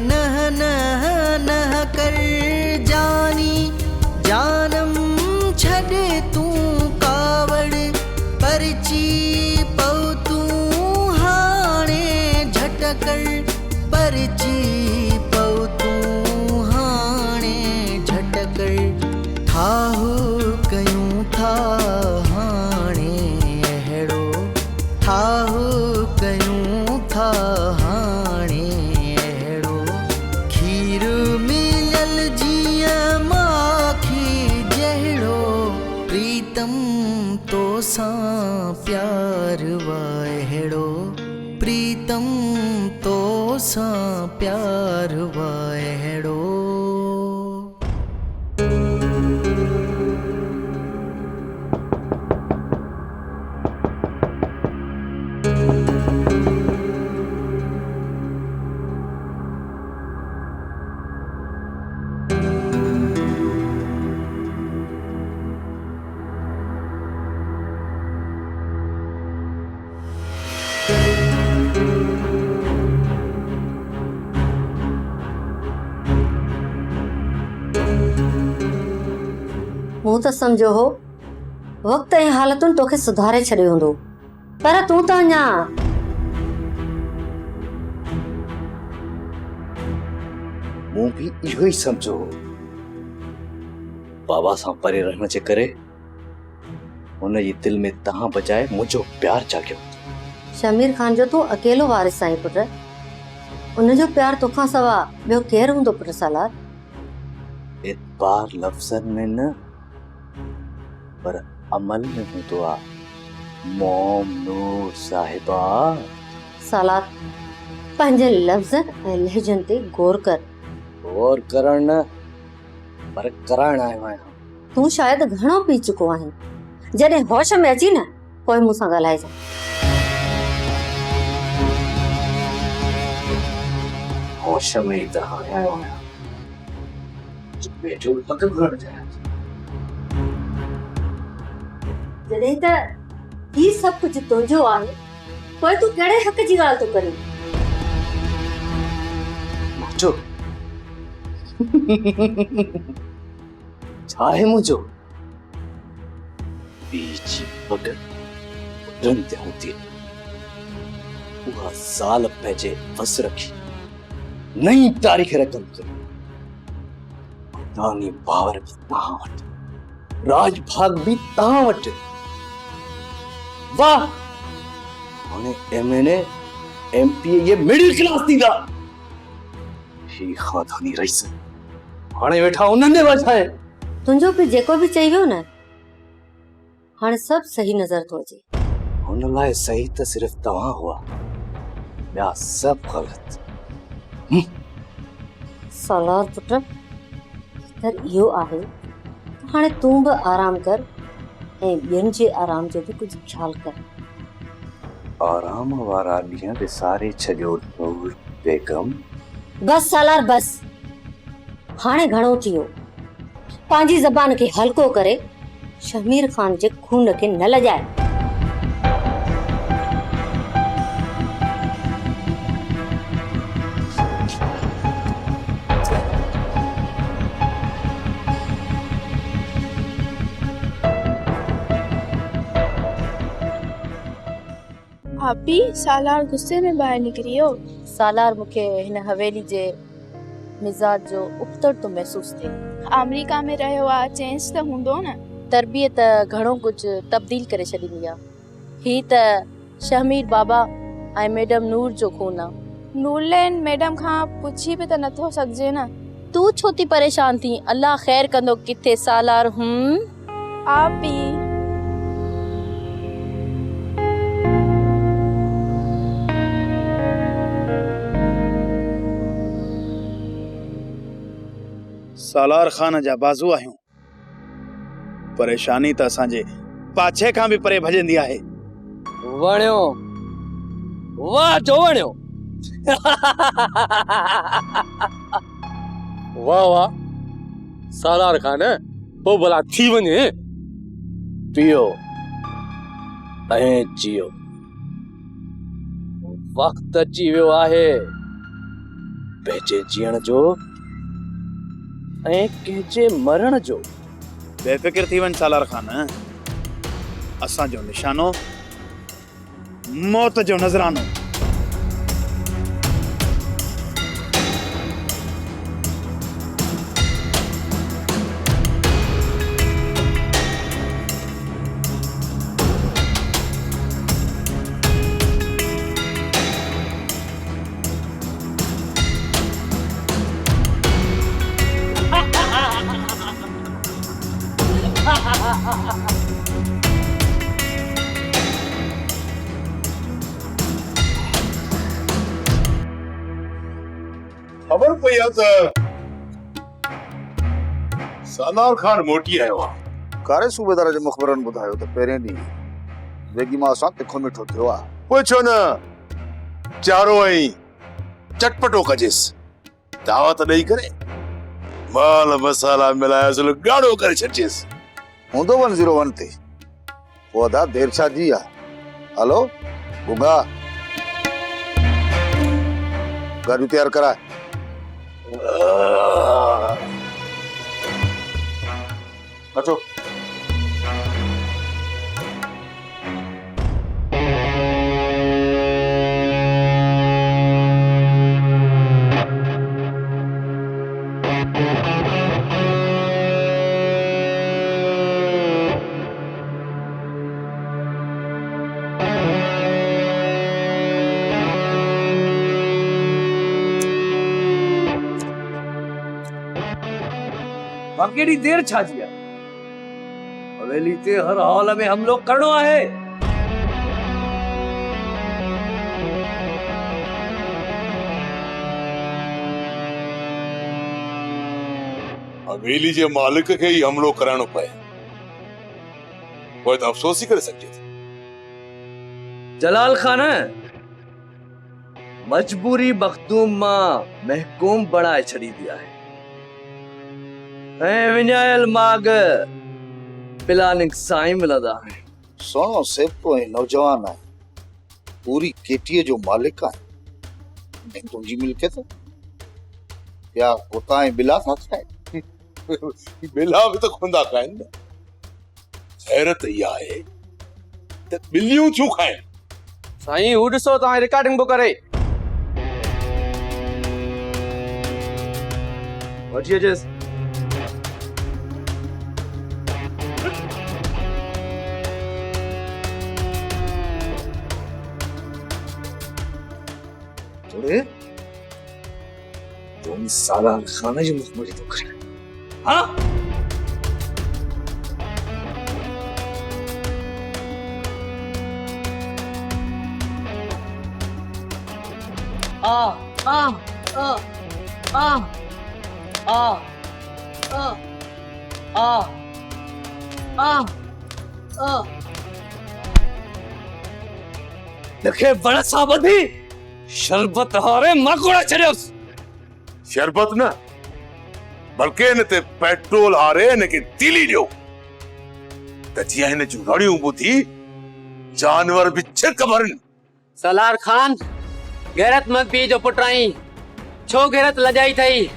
S4: नह नह नह कर जानी जानम छॾ तूं कावड़ परची पऊ तूं हाणे झटकर परची पऊ तूं हाणे झटकर ठाहु कयूं था हाणे अहिड़ो ठाहु कयूं था हाणे अहिड़ो खीर मिलियल जीअं माखी जहिड़ो प्रीतम तो सां प्यार वाहेड़ो प्रीतम तो सां प्यार वाहेड़ो
S5: मूं त सम्झो हो वक़्त ऐं हालतुनि तोखे सुधारे छॾियो हूंदो पर तूं त अञा
S11: मूं भी इहो ई समझो बाबा सां परे रहण जे करे हुन जी दिल में तहां बजाए मुंहिंजो प्यार जागियो
S5: शमीर खान जो तूं अकेलो वारिस आहीं पुट उनजो प्यार तोखां सवा ॿियो केरु हूंदो पुट सालार
S11: एतबार लफ़्ज़नि में न पर अमल में हूंदो आ मोम नूर साहिबा
S5: सालार पंहिंजे लफ़्ज़नि ऐं लहजनि ते गौर कर
S11: गौर करण न पर कराइण आयो आहियां
S5: तूं शायदि घणो पी चुको आहीं जॾहिं होश में अची न पोइ मूंसां ॻाल्हाइजां
S11: होश में ई त हाणे आयो आहियां वेठो पक घुरण चाहियां
S5: जॾहिं त ही सभु कुझु तुंहिंजो आहे पोइ तूं कहिड़े हक़ जी ॻाल्हि थो करीं
S11: मुंहिंजो छा आहे मुंहिंजो बीच पग उॾनि ते हूंदी उहा ज़ाल पंहिंजे वस रखी नई तारीख़ रक़म कई दानी बावर भी तहां वटि राज भाग भी तहां वटि वाह हाणे एमएनए एमपीए ये मिडिल क्लास थींदा ही खानदानी रईस हाणे वेठा उन्हनि जे वठाए
S5: तुंहिंजो बि जेको बि चई वियो न हाणे सभु सही नज़र थो अचे
S11: हुन लाइ सही त सिर्फ़ तव्हां हुआ ॿिया सभु ग़लति
S5: सालार पुट तर इहो आहे हाणे तूं बि आराम कर ऐं ॿियनि जे आराम जो बि कुझु ख़्याल कर
S11: आराम वारा ॾींहं विसारे छॾियो नूर बेगम
S5: बस सालार बस हाणे घणो थी वियो पंहिंजी ज़बान खे हल्को करे शमीर खान जे खून खे न लॼाए
S10: भाभी सालार गुस्से में ॿाहिरि निकिरी वियो
S7: सालार मूंखे हिन हवेली जे मिजाज जो उबतड़ तो महसूस थिए
S10: अमेरिका में रहियो आहे चेंज त हूंदो न
S7: तरबियत घणो कुछ तब्दील करे छॾींदी आहे ही त शमीर बाबा ऐं मैडम नूर जो खून आहे
S10: नूरलैंड मैडम खां पुछी बि त नथो सघिजे न
S7: तू छो थी परेशान थी अल्लाह ख़ैर कंदो किथे सालार
S10: आप भी
S3: सालार खान जा बाज़ू आहियूं। परेशानी त असांजे पाछे खां बि परे भॼंदी आहे।
S11: वणियो, वाह जो वणियो। वाह वाह सालार खान, पोइ भला थी वञे। पियो ऐं जियो, वक्त अची वियो आहे पंहिंजे जीअण जो ऐं कंहिंजे मरण जो।
S3: बेफ़िक्र थी वञ सालार खान, असांजो निशानो मौत जो नज़रानो।
S1: खबर पई आहे त सालार खान मोटी आयो आहे।
S2: कारे सूबेदार जे मुखबरनि ॿुधायो त पहिरें ॾींहुं वेगी मां सां तिखो मिठो थियो आहे।
S1: पुछो न, चारो ऐं चटपटो कजेसि, दावत ॾेई करे माल मसाला मिलाए असुल गाढ़ो करे छॾिजेसि।
S2: हूंदो 101 ते पोइ अदा देर छा जी आहे। हलो गुगा, गाॾियूं तयारु कराए।
S1: अचो।
S9: केड़ी देर छा जी आहे? हवेली ते हर हाल में हमलो करणो आहे।
S1: हवेली जे मालिक खे ही हमलो कराइणो पए, पोइ त अफ़सोस ही करे सघिजे थो।
S9: जलाल खान मजबूरी मखदूम मां महकूम बणाए छॾींदी आहे ऐं विञायल माग प्लानिंग सां ई मिलंदा आहिनि।
S2: सोनो सेप्तो ऐं नौजवान आहे, पूरी केटीअ जो मालिक आहे ऐं तुंहिंजी मिल्कियत या कुता ऐं बिला था खाइनि।
S1: बिला बि त खुंदा खाइनि न। हैरत इहा आहे त ॿिलियूं थियूं खाइनि।
S11: साईं हू ॾिसो तव्हां रिकॉर्डिंग बि करे
S9: वठी अचेसि।
S11: थोड़े तुम सालार खान जी मुखबरी तो करे। हाँ आ आ आ आ आ आ आ आ देखे बड़ा साबधी शरबत हारे मकोड़ा छड़ियोस।
S1: शरबत न बल्कि हिन ते पेट्रोल हारे हिन खे तीली ॾियो त जीअं हिन जूं रड़ियूं ॿुधी जानवर बि छिक भरनि।
S12: सलार खान गैरतमंद पी जो पुटाई छो गैरत लजाई थई।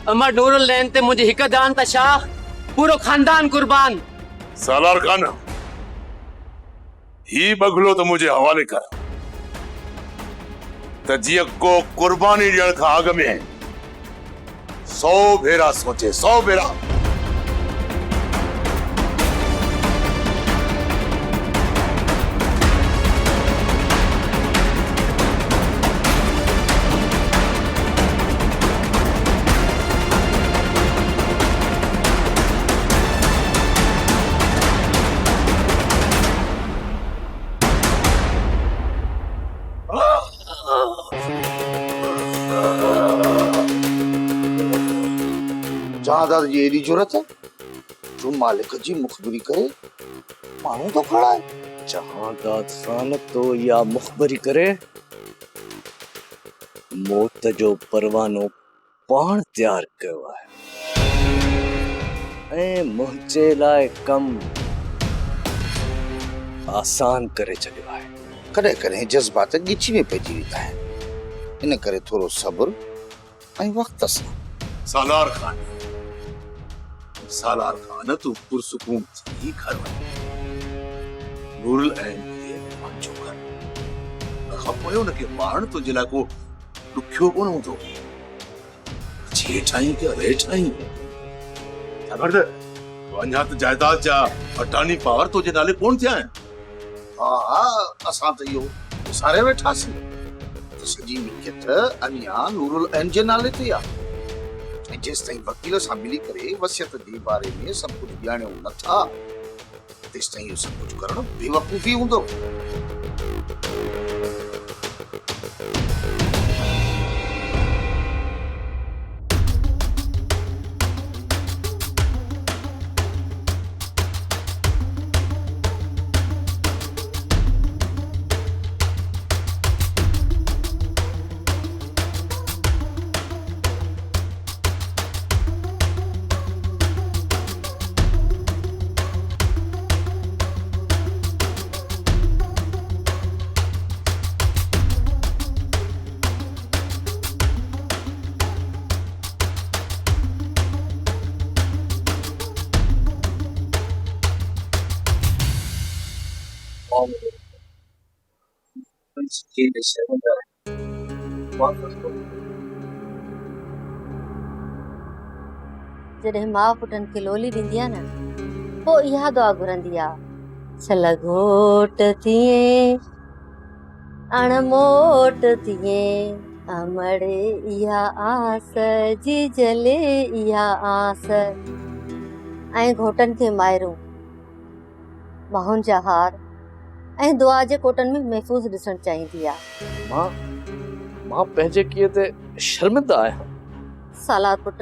S12: अमर नूरुल नैन ते मुझे हिक जान त शाह पूरो खानदान कुर्बान।
S1: सालार खान ही बगलो तो मुझे हवाले कर त जीअं को कुर्बानी ॾियण खां अॻु में 100 भेरा सोचे, 100 भेरा।
S2: जहादार जी एडी जरूरत है जो मालिक जी मुखबरी करे मानू तो खड़ा है।
S11: जहादाद खान तो या मुखबरी करे मौत जो परवानो पाण तैयार कयो है ऐं मुंहिंजे लाइ कम आसान करे छॾियो आहे।
S2: कॾहिं कॾहिं जज़्बात ॻिची में पइजी वेंदा आहिनि, इन करे थोरो सब्र ऐं वक़्त सां।
S1: सालार खान तू पुरसुकून थी घर वञ। नूरुल ऐन खे पंहिंजो घर खां पोइ उनखे मारण तुंहिंजे लाइ को ॾुखियो कोन हूंदो। हेठाई के हेठाई ख़बर त अञा त जायदाद जा अटानी पावर तुंहिंजे नाले कोन थिया आहिनि।
S2: हा असां त इहो विसारे वेठासीं त सॼी मिल्कियत अञा नूरुल ऐन जे नाले ते आहे ऐं जेसि ताईं वकील सां मिली करे वसियत जे बारे में सभु कुझु ॼाणियो नथा तेसि ताईं इहो सभु कुझु करणु बेवकूफ़ी हूंदो।
S7: जॾहिं माउ पुटनि खे लोली ॾींदी आहे न पोइ इहा दुआ घुरंदी आहे छल घोट थिए अणमोट थिए अमड़े इहा आस जी जले इहा आस। ऐं घोटनि खे मायरूं माहुनि जा हार ऐं दुआ जे कोटनि में महफ़ूज़ ॾिसणु चाहींदी आहे।
S11: मां पंहिंजे कीअं ते शर्मिंदा आहियां।
S7: सालार पुट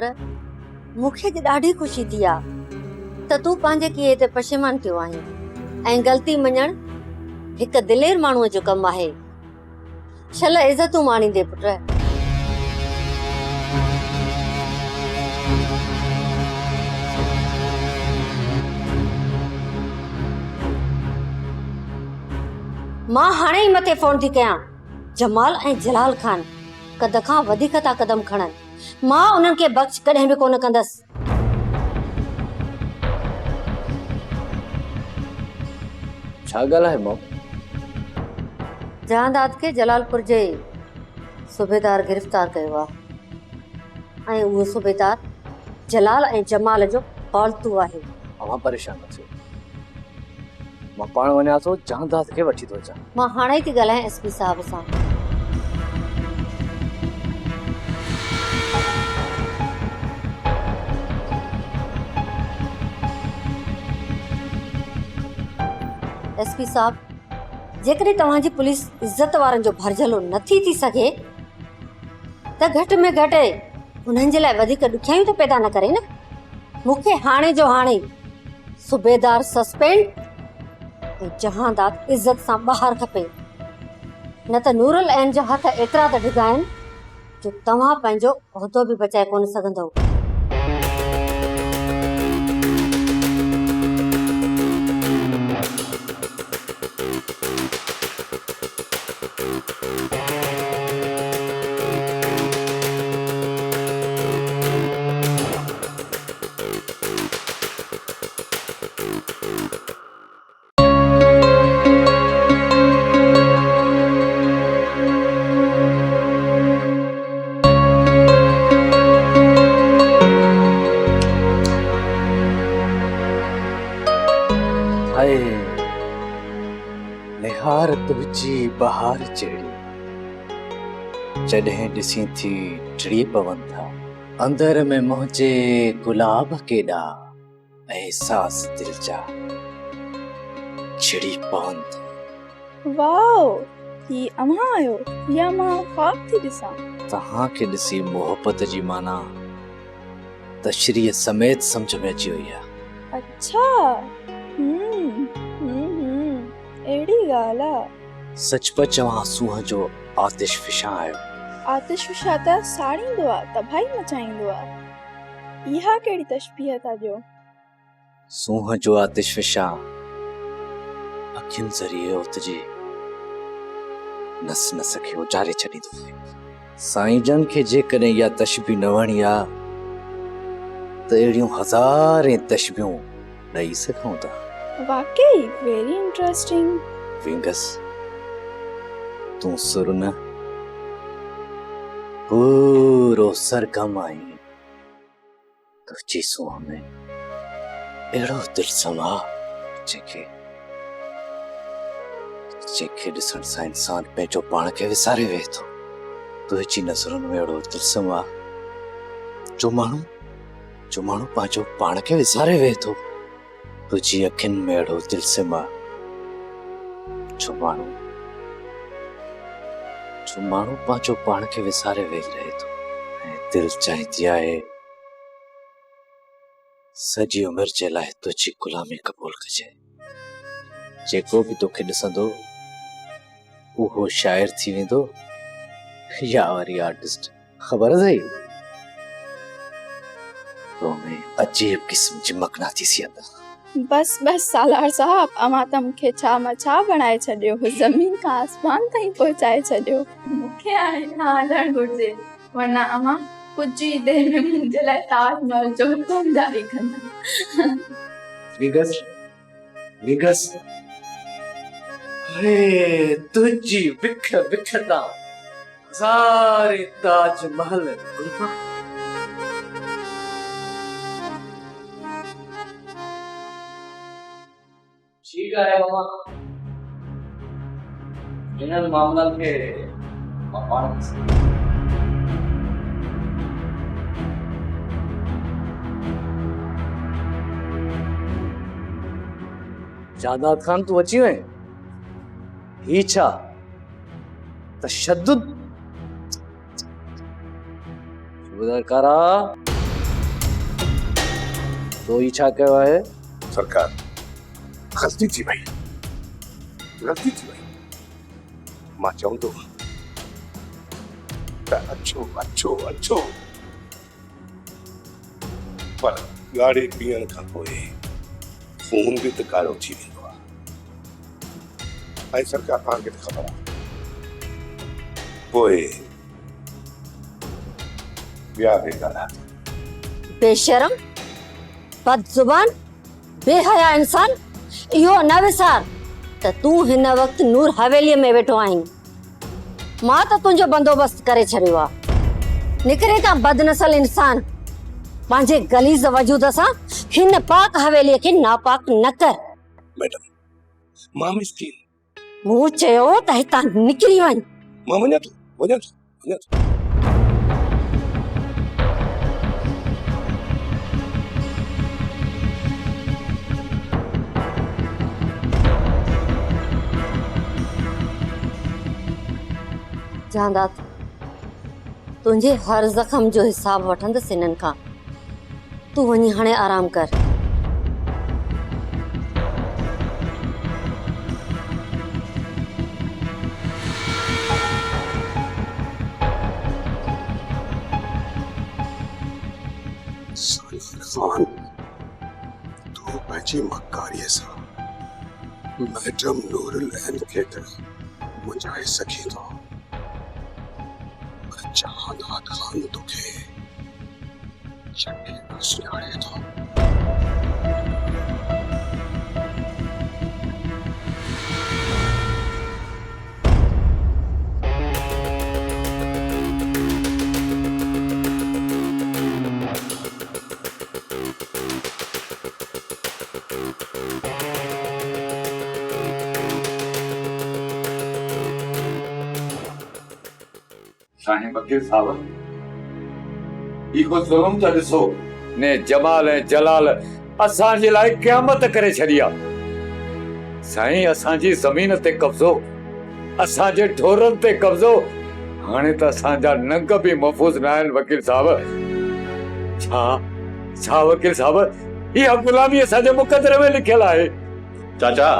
S7: मूंखे ॾाढी ख़ुशी थी आहे त तूं पंहिंजे कीअं ते पशेमान थियो आहीं ऐं ग़लती मञण हिकु दिलेर माण्हूअ जो कमु आहे। छल इज़तूं माणींदे पुट। मां हाणे ई मथे फोन थी कयां। जमाल ऐं जलाल खान कद खां वधीक था कदम खणनि। मां उन्हनि खे बख़्श कॾहिं बि कोन कंदसि।
S11: छा ॻाल्हि आहे मां?
S7: जहांदाद खे जलालपुर जे सूबेदार गिरफ़्तार कयो आहे ऐं उहो सूबेदार जलाल ऐं जमाल जो पालतू आहे।
S11: अवां परेशान न थियो, मां पाण वञा थो जहांदाद खे वठी थो अचां।
S7: मां हाणे ई थी ॻाल्हायां एसपी साहब सां। एसपी साहब, जेकॾहिं तव्हांजी पुलिस इज़त वारनि जो भरजलो नथी थी सघे त घटि में घटि उन्हनि जे लाइ वधीक ॾुखियायूं त पैदा न करे न। मूंखे हाणे जो हाणे सूबेदार सस्पेंड ऐं जहांदाद इज़त सां ॿाहिरि खपे, न त नूरुल ऐन जा हथ एतिरा त ढिघा आहिनि जो तव्हां पंहिंजो उहिदो बि बचाए कोन सघंदव।
S11: निहारत विची बहार चढ़ी जॾहिं ॾिसी थी टिड़ी पवनि था अंदर में मुंहिंजे गुलाब केॾा एहसास दिल जा छिड़ी पवनि।
S10: वाओ, ही अम्मा आयो या मां ख्वाब थी ॾिसां?
S11: तव्हांखे ॾिसी मोहब्बत जी माना तशरीह समेत समझ में अची वई आहे।
S10: अच्छा एड़ी गाला
S11: सचपच चवां सूंह जो आतिश फिशा आयो।
S10: आतिश फिशा त साड़ींदो आहे तबाही मचाईंदो आहे। इहा कहिड़ी तशबीह था ॾियो?
S11: सूंह जो आतिश फिशा अखियुनि ज़रिए उतजे नस नस खे उजारे छॾींदो आहे। साईं जन खे जेकॾहिं इहा तशबीह न वणी आहे त अहिड़ियूं हज़ारें तशबीहूं ॾेई सघूं था।
S10: वाकई वेरी इंटरेस्टिंग।
S11: विंगस तूं सुर न पूरो सरगम आई तुझी सूंह में अहिड़ो दिलि समा जेके ॾिसण सां इंसान पंहिंजो पाण खे विसारे वेहे थो। तुंहिंजी नज़रुनि में अहिड़ो दिलि समा जो माण्हू पंहिंजो पाण खे विसारे वेहे थो। तुंहिंजी अखियुनि में अहिड़ो दिलि समा जो माण्हू पंहिंजो पाण खे विसारे वेही रहे थो ऐं दिलि चाहींदी आहे सॼी उमिरि जे लाइ तुंहिंजी गुलामी क़बूल कजे। जेको बि तोखे ॾिसंदो उहो शाइर थी वेंदो या वरी आर्टिस्ट। ख़बर अथई तो में अजीब क़िस्म जी मक़नातीसी आहे।
S10: बस सालार साहब अमां त मूंखे छा मछा बनाए छॾियो, ज़मीन खां आसमान ताईं पहुचाए छॾियो। मूंखे हाणे हलणु घुरिजे वरना अमां कुछ ही देर में मुंहिंजे लाइ ताजमहल जो हुकुम जारी कंदा।
S11: विगस हे तुझी बिखरदा सारे ताजमहल गुलबा।
S9: ठीक है मामा इन्हनि मामलनि खे मां पाण
S11: जादाद खान तू अची वए ही छा तशद्दुद। सूबेदार कारा तो ही छा कयो आहे?
S6: सरकार गलती थी वई मां चवंदो त अच्छो पर गाड़ी पीअण खां पोइ खून बि त कारो थी वेंदो आहे। ऐं सरकार तव्हांखे त ख़बर आहे पोइ ॿिया बि ॻाल्हि
S5: बेशरम बदजुबान बेहया इंसान इहो न विसार त तूं हिन वक्त नूर हवेलीअ में वेठो आहीं। मां त तुंहिंजो बंदोबस्त करे छॾियो आहे। निकिरे था बदनसल इंसान पंहिंजे गलीज़ वजूद सां हिन पाक हवेलीअ खे नापाक न कर।
S6: मैडम मां मिस्किन
S5: मूं चयो त हितां निकिरी वञ।
S6: मां वञा थो
S5: जांदात तुंहिंजे हर ज़ख़म जो हिसाब वठंदसि हिननि खां। तूं वञी हाणे आराम कर।
S6: खान तू पंहिंजी मकारीअ सां मैडम नूरुल ऐन खे त मुंझाए सघे थो पर जहानात खान तोखे छॾे न सुञाणे थो।
S13: साईं वकील साहब इहो ज़ुल्म त ॾिसो ने जमाल ऐं जलाल असांजे लाइ क़यामत करे छॾी आहे। साईं असांजी ज़मीन ते कब्ज़ो असांजे ढोरनि ते कब्ज़ो हाणे त असांजा नंग बि महफ़ूज़ न आहिनि। वकील साहब छा वकील साहब इहा गुलामी असांजे मुक़दरे में लिखियल आहे।
S14: चाचा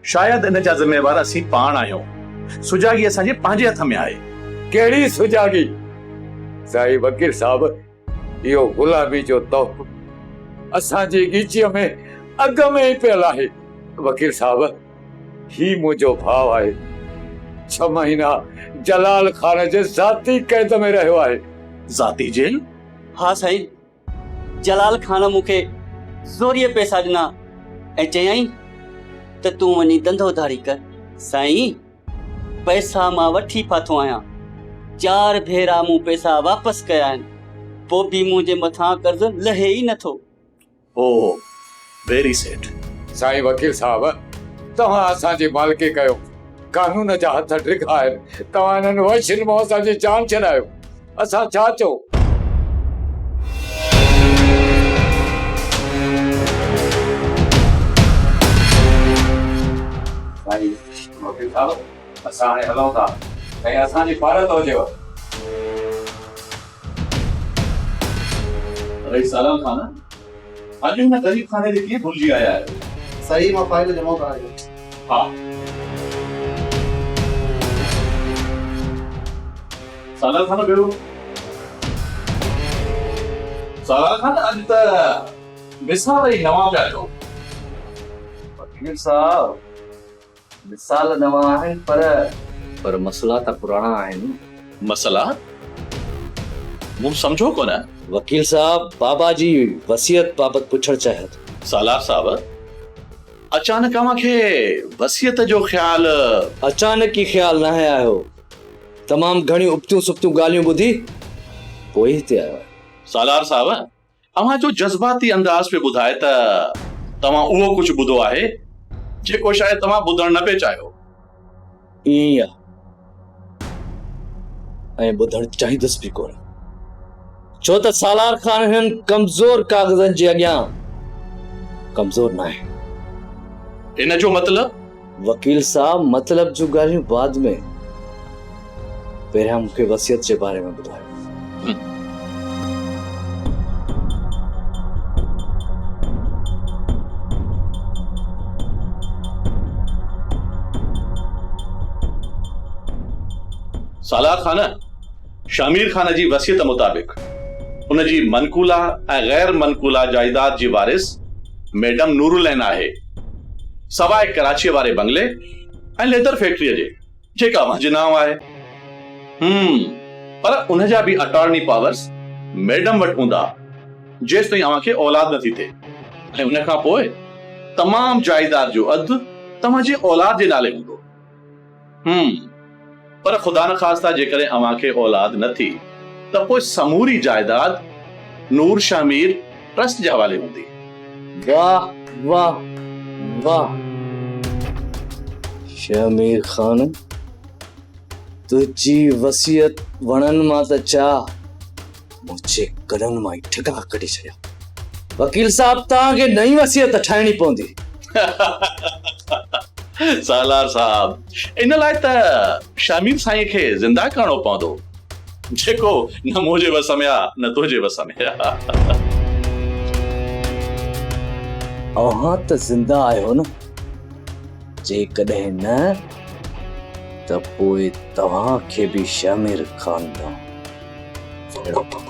S14: शायद इन जा ज़िम्मेवार असीं पाण आहियूं। सुजागी असांजे पंहिंजे हथ में आहे।
S13: कहिड़ी सुजागी? साईं वकील साहब इहो गुलामी जो तौफ़ असांजी ॻीचीअ में अॻ में ई पियल आहे। वकील साहब ही मुंहिंजो भाउ आहे। 6 महीना जलाल खान जे ज़ाती कैद में रहियो आहे।
S14: ज़ाती जेल?
S12: हाँ साईं, जलाल खान मूंखे ज़ोरीअ पैसा ॾिना ऐं चयईं त तूं वञी धंधोधारी कर। साईं पैसा मां वठी फाथो आहियां। 4 भेरा मूं पैसा वापसि कया आहिनि, पोइ बि मुंहिंजे मथां कर्ज़ लहे ई नथो।
S14: ओ वेरी सैड।
S13: साईं वकील साहब तव्हां असांजी मालिकी कयो। कानून जा हथ ड्रिघा आहिनि। तव्हां इन्हनि वहशियुनि मां असांजी जान छॾायो। असां छा चऊं? साईं वकील साहब असां हाणे हलूं था। ऐं असांजी भारत हुजेव।
S14: अरे सलाम खान, अॼु हिन ग़रीब खाने खे कीअं भुलिजी आया आहियो?
S3: सही मां फाइल जमा करायो।
S14: हा सलाम खान भेणो। सलाम खान अॼु त मिसाल ई नवां पिया चओ।
S11: वकील साहब मिसाल नवां आहिनि पर मसला त पुराणा आहिनि।
S14: मसला मूं समझो कोन।
S11: वकील साहब बाबा जी वसीयत बाबत पुछण चाहियां थो।
S14: सालार साहब अचानक अव्हांखे वसीयत जो ख्याल?
S11: अचानक ई ख्याल न आयो। तमाम घणी उपतियूं सुप्तियूं ॻाल्हियूं ॿुधी पोइ हिते आयो।
S14: सालार साहब अव्हां जो जज़्बाती अंदाज़ पे ॿुधाए त तव्हां उहो कुझु ॿुधो आहे जेको शायद तव्हां ॿुधण न पिए चाहियो।
S11: ईअं ऐं ॿुधण चाहींदुसि बि कोन, छो त सालार खान हिन कमज़ोर कागज़नि जे अॻियां कमज़ोर न आहे।
S14: इन जो मतलब?
S11: वकील साहब मतलब जूं ॻाल्हियूं बाद में, पहिरियां मूंखे वसियत जे बारे में ॿुधायो।
S14: सालार खान शामिर खान जी वसीयत मुताबिक उन जी मनकूला ऐं गैर मनकूला जायदाद जी वारिस मैडम नूरुलैन आहे, सवाइ कराची वारे बंगले ऐं लेदर फैक्ट्रीअ जे जेका मुंहिंजे नाम आहे। पर उन जा बि अटॉर्नी पावर्स मैडम वटि हूंदा जेसि ताईं अव्हांखे औलाद नथी थिए, ऐं उन खां पोइ तमाम जायदाद जो अधु तव्हांजे औलाद जे नाले हूंदो। पर खुदा न ख़ास्ता जेकॾहिं अव्हांखे औलाद न थी त पोइ समूरी जायदाद नूर शामिर ट्रस्ट जे हवाले हूंदी।
S11: वाह वाह वाह शामिर खान, तुझी वसीयत वणन मां त चाह मुझे कदन मां ई ठगा कढी छॾिया। वकील साहब तव्हांखे नई वसीयत ठाहिणी पवंदी।
S14: सालार साहब इन लाइ त शामिर साईं खे ज़िंदा करणो पवंदो, जेको न मुंहिंजे वस में आहे न तुंहिंजे वस में आहे।
S11: अव्हां त ज़िंदा आहियो न, जेकॾहिं न त पोइ तव्हांखे बि शामिर खान ॾांहुं वञिणो पवंदो।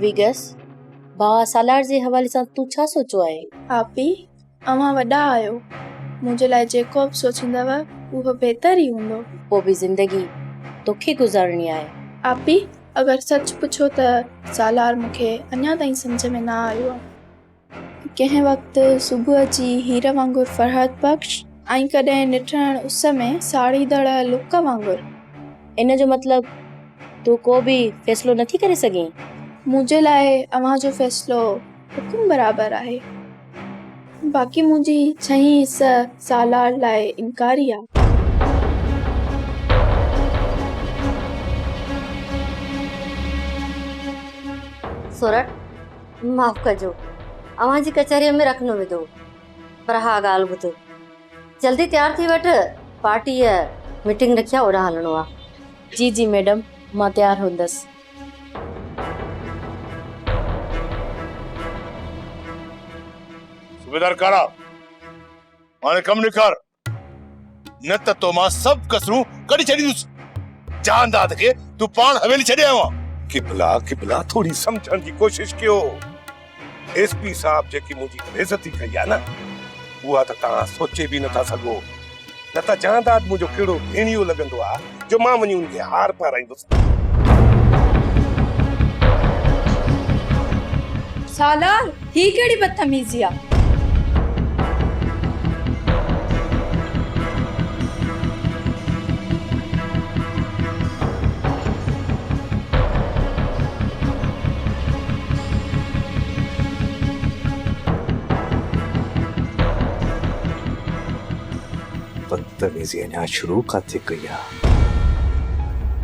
S7: विगस बाबा सालार जे हवाले सां तू छा सोचो आहे?
S10: आपी अव्हां वॾा आहियो, मुंहिंजे लाइ जेको बि सोचींदव उहो बहितर ई हूंदो।
S7: पोइ बि ज़िंदगी तोखे गुज़ारणी आहे।
S10: आपी अगर सच पुछो त सालार मूंखे अञा ताईं सम्झ में न आयो आहे। कंहिं वक़्तु सुबुह जी हीर वांगुरु फरहत बख़्श ऐं कॾहिं ॾिठण उस में साड़ीदड़ लुक वांगुरु।
S7: इन जो मतलब तू को बि फ़ैसिलो नथी करे सघीं?
S10: मुंहिंजे लाइ अव्हां जो फ़ैसिलो हुकुम बराबरि आहे। बाक़ी मुंहिंजी छहीं हिस्सा सालार लाइ इनकारी आहे।
S5: सोरठ माफ़ कजो, अवां जी कचहरी में रखनो विधो, पर हा ॻाल्हि ॿुधो, जल्दी तैयार थी वठ, पार्टी मीटिंग रखिया ओॾा हलणो आहे।
S7: जी जी मैडम, मां तैयार हूंदसि।
S1: सूबेदार कारा, हाणे कम निखार, न त तो मां सब कसरूं कढी छॾींदुसि। जानदाद खे तू पाण हवेली छॾे आयो आहे।
S6: किबला थोड़ी समझण जी कोशिश कयो। एसपी साहब जेकी मुंहिंजी बेइज्जती कई आहे न, उहा त तव्हां सोचे बि नथा सघो। न त जानदाद मुंहिंजो कहिड़ो भेणियो लॻंदो आहे जो मां वञी उनखे हार पाराईंदुसि।
S10: सालार ही कहिड़ी बदतमीज़ी आहे?
S11: बदतमीजी अञा शुरू काथे कई आहे?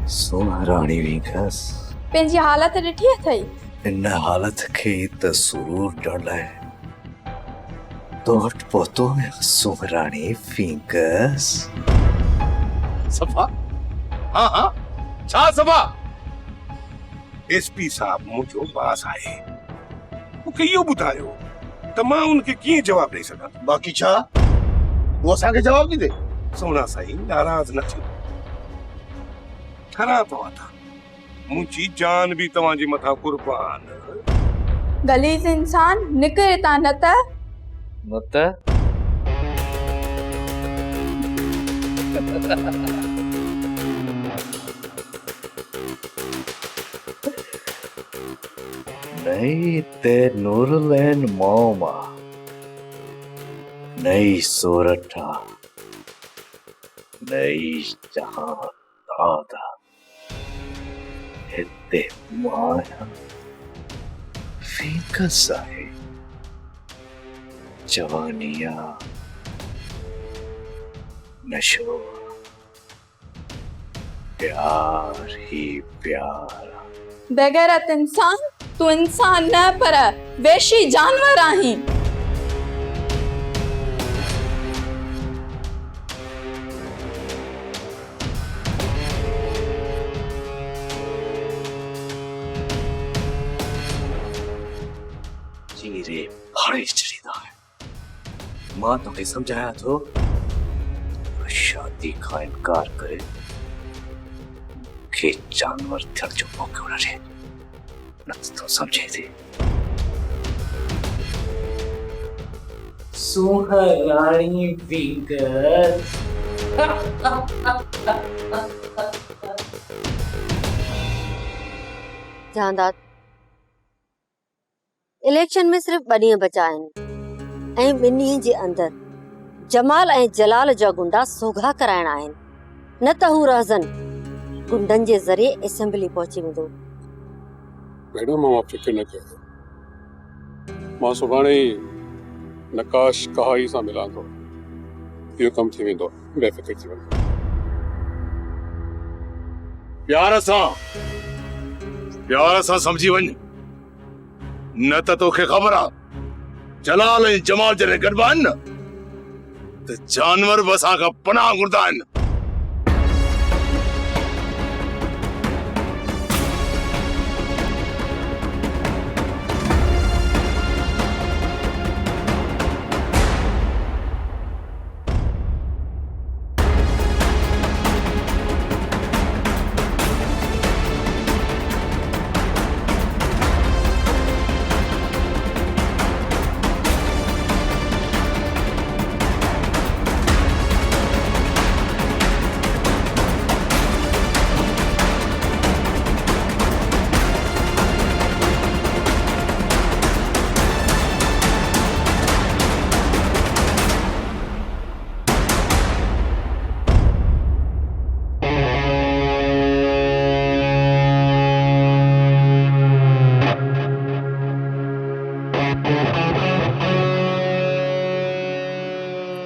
S11: सुहाराणी विंकस
S10: पंहिंजी हालत ॾिठी अथई?
S11: इन हालत खे त सुरूर ॾियण लाइ तो वटि पहुतो सुहाराणी विंकस।
S1: सफ़ा? हाँ हाँ, छा सफ़ा?
S6: एसपी साहब मुंहिंजो बास आहे, मूंखे इहो ॿुधायो त मां उनखे कीअं जवाब ॾेई सघां?
S2: बाक़ी छा वो असांखे जवाब ॾींदे?
S6: सोना साईं, नाराज़ न थियो, ठरा पवा था, मुंहिंजी जान बि तव्हांजे मथां कुर्बान।
S10: गलीज़ इंसान निकिरे था न त
S11: नहीं ते नूरलैन मोमा नहीं सोरठा नहीं जहां दादा हिते माया विंकस आहे। जवानिया नशो प्यार ही प्यार।
S10: बेगैरत इंसान, तू इंसान न पर वेशी जानवर आहीं।
S11: चीरे भाड़े चढ़ीदा है। मां तो के समझाया तो शादी का इनकार करे के जानवर थियण जो मौको न रहे, न तो समझे थी। सुहाराणी विंकस
S5: जानदाद, इलेक्शन में सिर्फ 2 ॾींहं बचा आहिनि ऐं 2 ॾींहं जे अंदर जमाल ऐं जलाल जा गुंडा सोघा कराइणा आहिनि, न त हू रहज़न गुंडनि जे ज़रिए असेंबली पहुची वेंदो।
S8: मैडम मां फिक्र न कयो, मां सुभाणे ई नकाश कहाई सां मिलां थो, इहो कमु थी वेंदो, बेफ़िक्र थी वञो।
S1: प्यार सां समझी वञ, न त तोखे ख़बर आहे जलाल ऐं जमाल जॾहिं गॾिबा आहिनि न त जानवर बि असां खां पनाह घुरंदा आहिनि।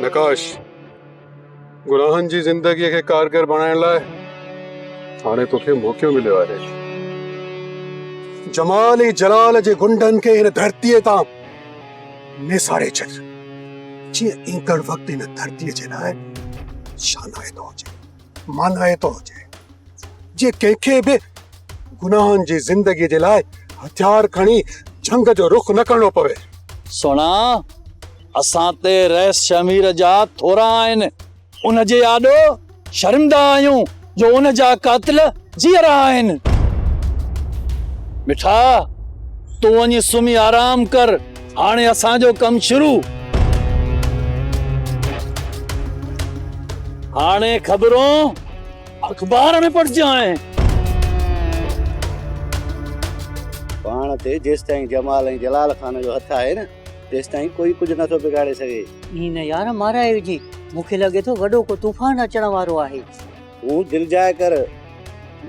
S8: नकाश, गुनाहनि जी ज़िंदगीअ खे कारगर बणाइण लाइ हाणे तोखे मौक़ो मिलियो आहे।
S6: जमाल ऐं जलाल जे गुंडनि खे हिन धरतीअ तां निसारे छॾ, जीअं ईंदड़ वक़्तु हिन धरतीअ जे लाइ शानाइतो हुजे, मानाइतो हुजे, जे कंहिंखे बि गुनाहनि जी ज़िंदगीअ जे लाइ हथियार खणी जंग जो रुख न करणो पवे।
S11: सुणा, असां ते रैस शमीर जा थोरा आहिनि, उन जे आॾो शर्मिंदा आहियूं जो उन जा कातिल जीअरा आहिनि। मिठा, तूं वञी सुम्ही आराम कर, हाणे असांजो कमु शुरू। हाणे ख़बरूं अखबार में पढ़जाएं।
S3: पाण ते जेसिताईं जमाल ऐं जलाल खान जो हथ आहे न, तेसिताईं कोई कुझु नथो बिगाड़े सघे।
S15: इन यार माराए विझी, मूंखे लॻे थो वॾो को तूफ़ान अचण वारो आहे।
S3: तूं दिलि जाए कर,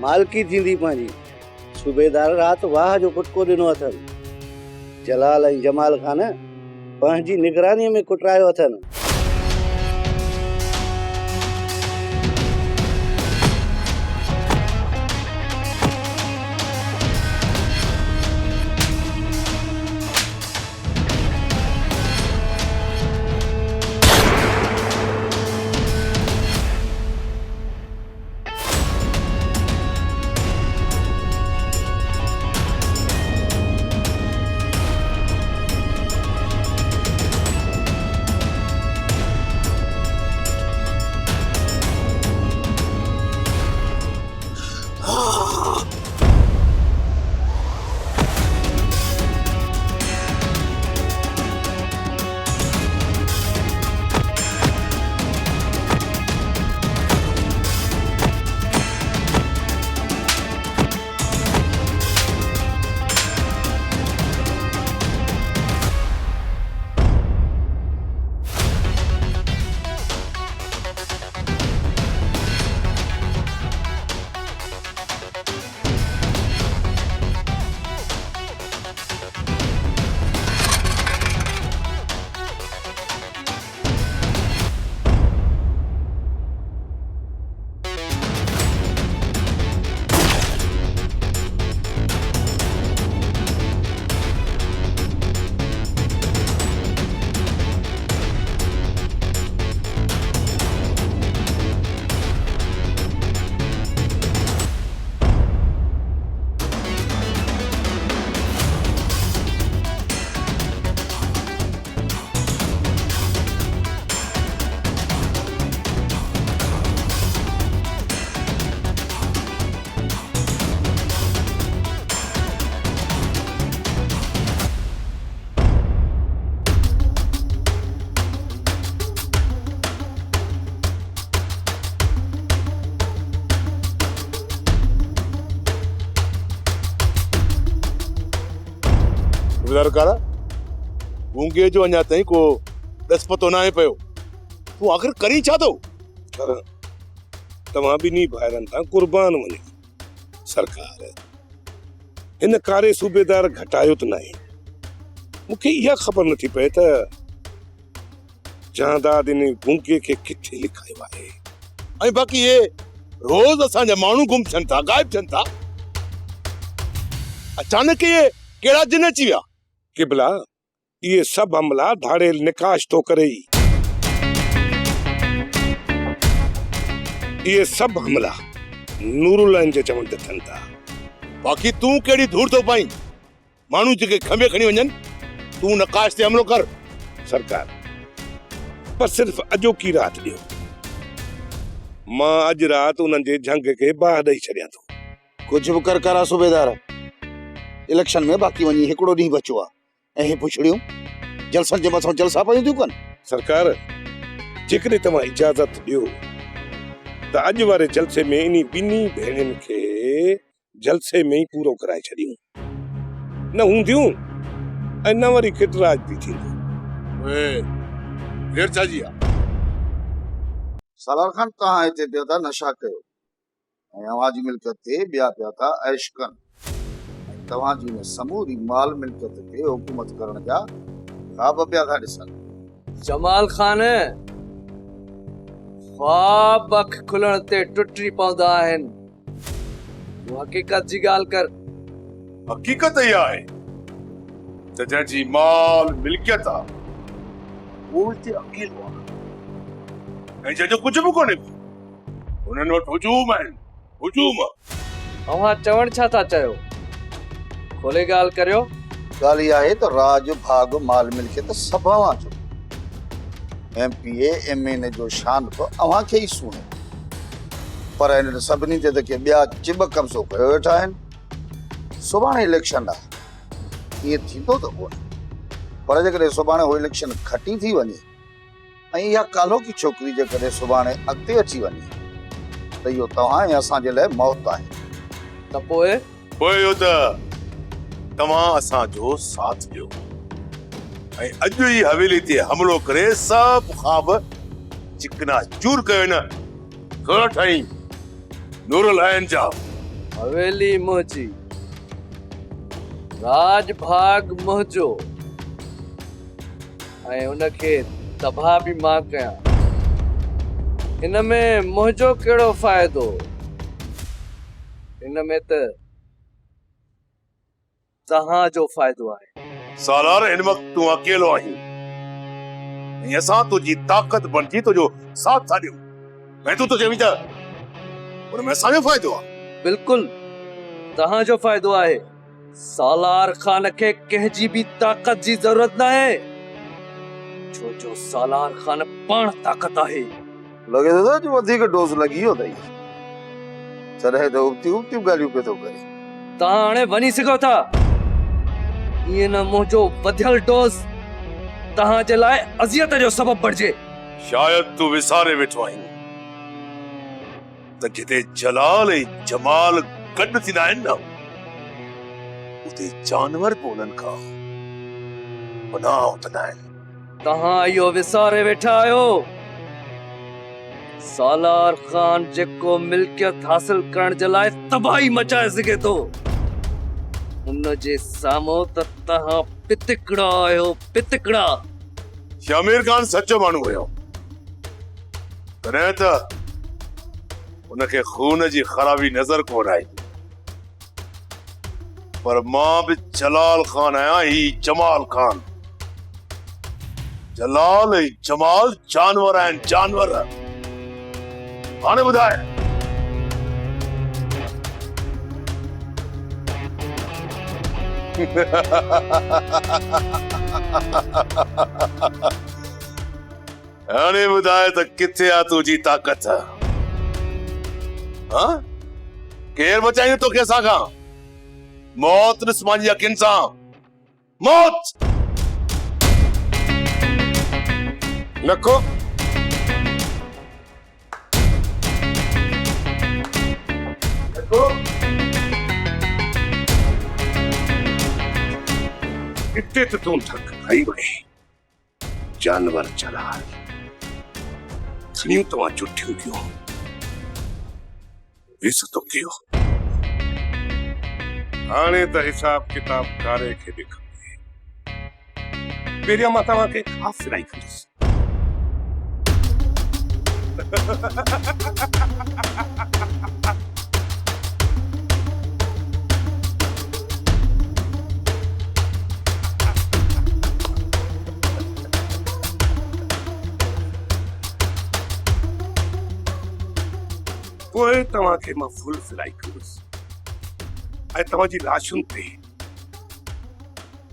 S3: मालकी थींदी पंहिंजी। सूबेदार राति वाह जो कुटको ॾिनो अथनि, जलाल ऐं जमाल खान पंहिंजी निगरानीअ में कुटरायो अथनि।
S1: कारा गूंगे जो अञा ताईं को दस पतो न आहे पियो, तूं आख़िर करी छा थो?
S6: तव्हां ॿिन्ही भाइरनि तां कुर्बान वञो। सरकार हिन कारे सूबेदार घटायो त नाहे। मूंखे इहा ख़बर नथी पए त जायदाद इन गूंगे खे किथे लिखायो आहे।
S1: ऐं बाक़ी ये रोज़ असांजा माण्हू गुम थियनि था, गायब थियनि था। अचानक ये कहिड़ा जिन अची विया?
S6: किबला, ये सब हमला धाड़ेल निकाश तो करे ही। ये सब हमला नूरुल्लाह जे चवण ते थियनि था।
S1: बाक़ी तूं कहिड़ी धूड़ थो पाई? माण्हू जेके खंबे खणी वञनि, तूं नकाश ते हमलो कर।
S6: सरकार, पर सिर्फ अॼोकी राति ॾियो। मां अॼु राति उन्हनि जे झंग खे बाहि ॾेई छॾियां थो।
S2: कुझु बि कर करा सूबेदार, इलेक्शन में बाक़ी वञी हिकिड़ो ॾींहुं बचियो आहे ऐं हे पुछड़ियूं जलसनि जे मथां जलसा पयूं थियूं कनि।
S6: सरकार, जेकॾहिं तव्हां इजाज़त ॾियो त अॼु वारे जलसे में इन ॿिन्ही भेणियुनि खे जलसे में ई पूरो कराए छॾियूं। न हूंदियूं ऐं न वरी खिटराज बि थींदो।
S2: सालार खान, तव्हां हिते पिया था नशा कयो ऐं अवां जी मिल्कियत ते ॿिया पिया था ऐश कनि। तव्हां जी समूरी माल मिल्कियत ते हुकूमत करण जा ख़्वाब पिया था ॾिसनि।
S9: जमाल खान, ख्वाब अख खुलण ते टुटी पवंदा आहिनि। तूं हक़ीक़त जी ॻाल्हि कर।
S1: हकीकत इहा आहे त जंहिंजी माल मिल्कियत आहे उहो हिते अकेलो आहे ऐं जंहिंजो कुझु बि कोन्हे उन्हनि वटि हुजूम आहिनि हुजूम।
S9: अव्हां चवण छा था चयो? खोले ॻाल्हि करियो।
S2: ॻाल्हि इहा आहे त राज भाग माल मिल्कियत सभु अव्हां जो। MPA MN जो शान बि अव्हां खे ई सुणे, पर हिननि सभिनी ते त के ॿिया चिब कब्ज़ो कयो वेठा आहिनि। सुभाणे इलेक्शन आहे, ईअं थींदो त कोन, पर जेकॾहिं सुभाणे उहो इलेक्शन खटी थी वञे ऐं इहा कालो की छोकिरी जेकॾहिं सुभाणे अॻिते अची वञे त इहो तव्हां ऐं असांजे लाइ मौत आहे।
S9: त पोइ
S1: इहो त तव्हां असांजो साथ ॾियो ऐं अॼु ई हवेली ते हमिलो करे सभु ख़्वाब चिकना चूर कयो न। थोरा ठाई नूरुल आइन जा
S9: हवेली मुंहिंजी, राज भाग मुंहिंजो ऐं उनखे तबाह बि मां कयां। हिन में मुंहिंजो कहिड़ो फ़ाइदो? हिन में त तव्हांजो फ़ाइदो आहे।
S1: सालार हिन वक़्तु तूं अकेलो आहीं ऐं असां तुंहिंजी ताक़त बणिजी तुंहिंजो साथ था ॾियूं ऐं तूं चवीं त हुन में असांजो फ़ाइदो आहे।
S9: बिल्कुलु तव्हांजो फ़ाइदो आहे। सालार खान खे कंहिंजी बि ताक़त जी ज़रूरत न आहे, छो जो सालार खान पाण ताक़त आहे।
S2: लॻे थो जो वधीक डोज़ लॻी वियो अथई, तॾहिं त उबतियूं ॻाल्हियूं पियो थो करे।
S9: तव्हां हाणे वञी सघो था। ईअं न मुंहिंजो वधियल डोज़ तव्हांजे लाइ अज़ियत जो सबबु बणिजे।
S1: शायदि तूं विसारे वेठो आहीं त जिते जलाल ऐं जमाल गॾु थींदा आहिनि न, उते जानवर बि उन्हनि खां पनाह वठंदा आहिनि।
S9: तव्हां इहो विसारे वेठा आहियो। सालार खान जेको मिल्कियत हासिल करण जे लाइ तबाही मचाए सघे थो, उन जे साम्हूं त तव्हां पितिकड़ा आहियो, पितिकड़ा।
S1: शामिर खान सचो माण्हू हुयो, तॾहिं त उनखे खून जी ख़राबी नज़र कोन आई, पर मां बि जलाल खान आहियां, ही जमाल खान। जलाल ऐं जमाल जानवर आहिनि, जानवर। हाणे ॿुधाए हाणे ॿुधाए त किथे आहे तुंहिंजी ताक़त? हाँ? केरु बचाईंदो तोखे असां खां? मौत ॾिस मुंहिंजी अखियुनि सां, मौत।
S6: लखो इतने तो तुम थक खाई गए जानवर जलाल खणियूं तव्हां जुठियूं कयो इज़त कयो। हाणे त हिसाब किताब कारे खे बि खपे। पहिरियां मां तव्हांखे ख़ासि सिलाई कंदुसि। पोइ तव्हांखे मां फुल सिलाई कंदुसि ऐं तव्हांजी लाशुनि ते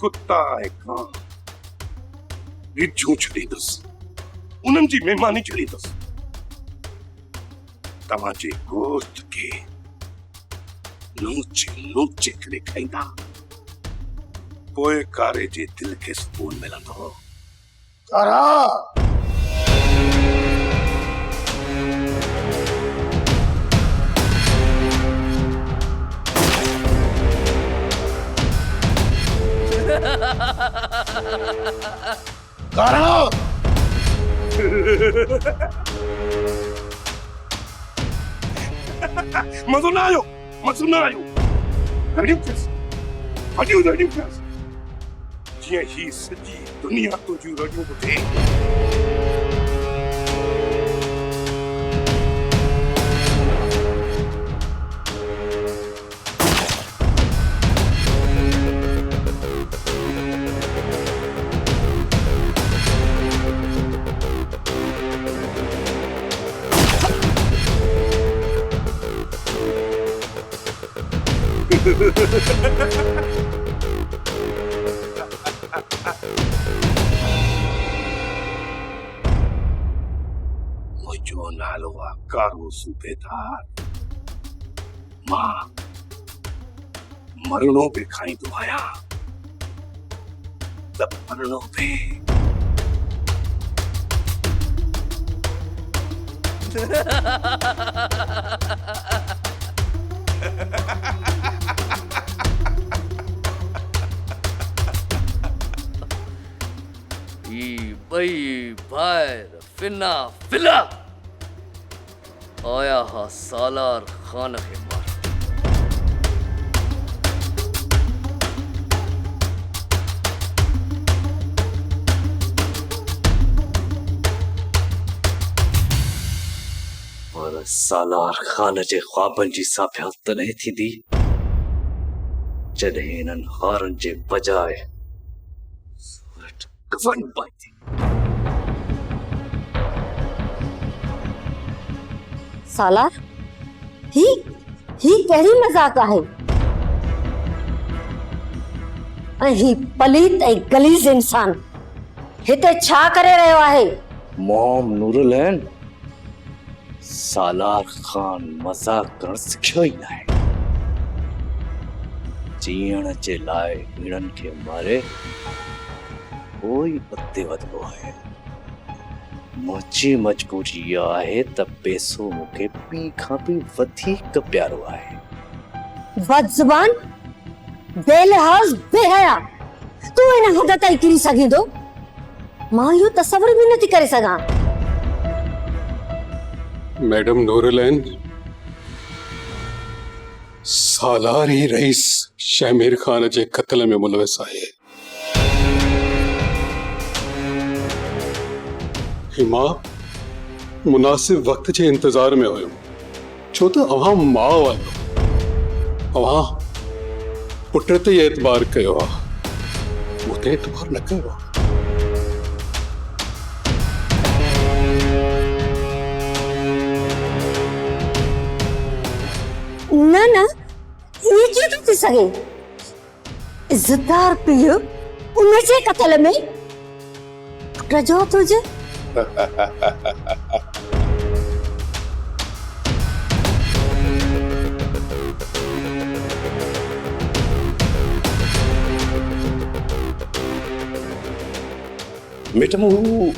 S6: कुत्ता ऐं कां रिझूं छॾींदुसि, उन्हनि जी महिमानी छॾींदुसि। तव्हांजे गोश्त खे नोचे नोचे करे खाईंदा, पोइ कारे जे दिल खे सुकून मिलंदो।
S2: कारा कारा
S6: मज़ो न आयो, मज़ो न आयो। हरियूं थियसि, हरियूं थियसि। जीअं ही सॼी दुनिया तुंहिंजियूं रड़ियूं ॿुधे। मुझो नालो आ कारो सूबेदार मां मरणो पे खाई तो आया तब मरणो पे
S9: बई भाई फिना फिला आया हा सालार खान के मार
S11: पर सालार खान जे ख्वाबन जी साफ़ियात तॾहिं थींदी जॾहिं हिननि हारनि जे बजाए कफन पाईंदी।
S5: सालार ही कहिड़ी मज़ाक आहे? ऐं ही पलीत ऐं गलीज़ इंसान हिते छा करे रहियो आहे?
S11: मोम नूरुलैन सालार खान मज़ाक करण सिखियो ई नाहे। जीअण जे लाइ हिननि खे मारे कोई अॻिते वधबो आहे। मुंहिंजी मजबूरी इहा आहे त पैसो मूंखे पीउ खां बि वधीक प्यारो आहे।
S5: बदज़ुबान, बेलिहाज़, बेहया, तूं हिन हद ताईं किरी सघींदो? मां इहो तसवुर बि नथी करे सघां।
S8: मैडम नूरुलैन, सालार ही रईस शमीर खान जे क़त्ल में मुलविस आहे। मां मुनासिब वक्त जे इंतजार में हुयुम, छो त अवां माउ आहियो। अवां पुट ते एतबार कयो आहे, मूंते एतबार न कयो आहे।
S5: न ये कीअं थो थी सघे? इज़तदार पीउ उन जे क़त्ल में पुट जो हथ हुजे?
S6: मैडम हू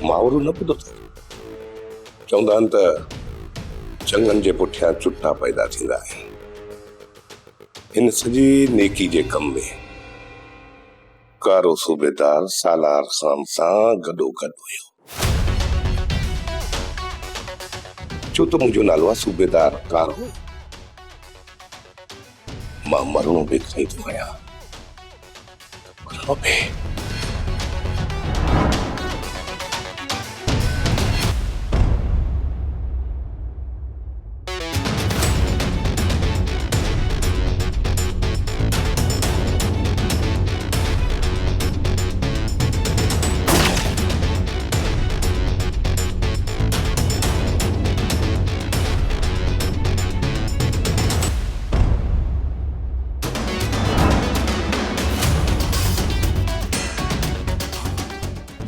S6: मावरो न ॿुधो अथव? चवंदा आहिनि त चङनि जे पुठियां चुटा पैदा थींदा आहिनि। हिन सॼी नेकी जे कम में कारो सूबेदार सालार खान सां गॾोगॾु हुयो, छो त मुंहिंजो नालो आहे सूबेदार कारो। मां मरणो बि खाई थो आहियां, मरणो बि।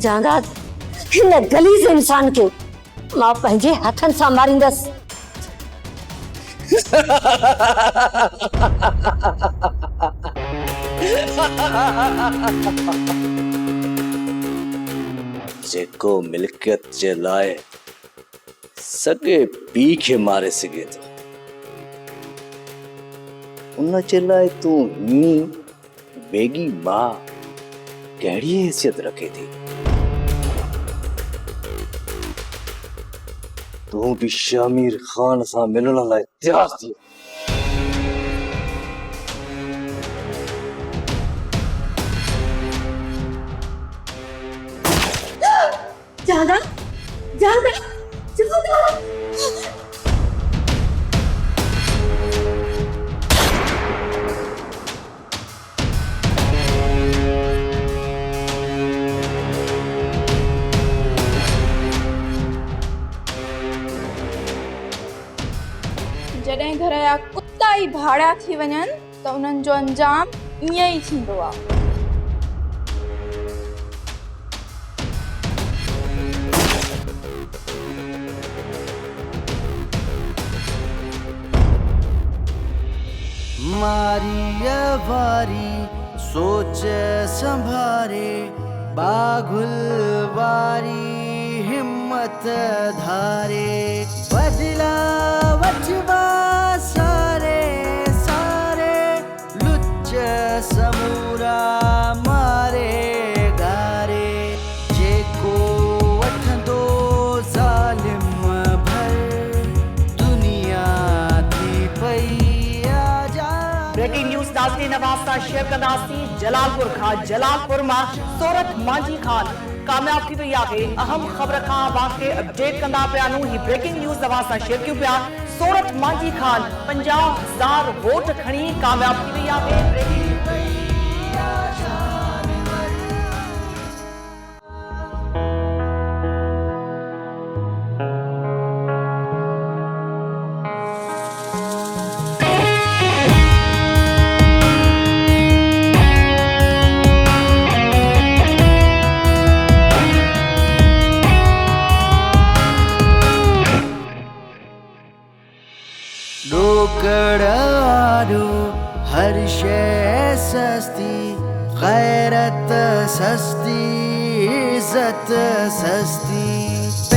S5: जांदाद, हिन गलीज़ इंसान के मां पंहिंजे हथनि सां मारींदसि।
S11: जेको मिल्कियत जे लाइ सॻे पीउ खे मारे सघे थो, उन जे लाइ तूं ही बेगी मां कहिड़ी हैसियत रखे थी? तूं भी शमीर खान सां मिलण लाइ तैयार थी?
S5: जादा, जादा, जादा।
S10: जॾहिं घर जा कुत्ता ई भाड़ा थी वञनि त त उन्हनि जो अंजाम ईअं ई थींदो आहे।
S4: मारी वारी सोच संभारे बागुल वारी हिम्मत धारे बदला वचवा सारे सारे लुच्च समूरा मारे गारे जेको वठंदो ज़ालिम भर दुनिया थी पई।
S16: ब्रेकिंग न्यूज़ नाज़रीन नवाज़ सां शेयर कंदासीं। जलालपुर खां जलालपुर मां सूरत मांझी खान कामयाब थी वई आहे। अहम ख़बर खां अवां अपडेट कंदा पिया आहियूं। ही ब्रेकिंग न्यूज़ नवाज़ सां शेयर कयूं पिया। सूरत मांझी खान 50,000 वोट खणी कामयाब थी वई आहे।
S4: रोकड़ारो हर शय सस्ती गैरत सस्ती इज्जत सस्ती।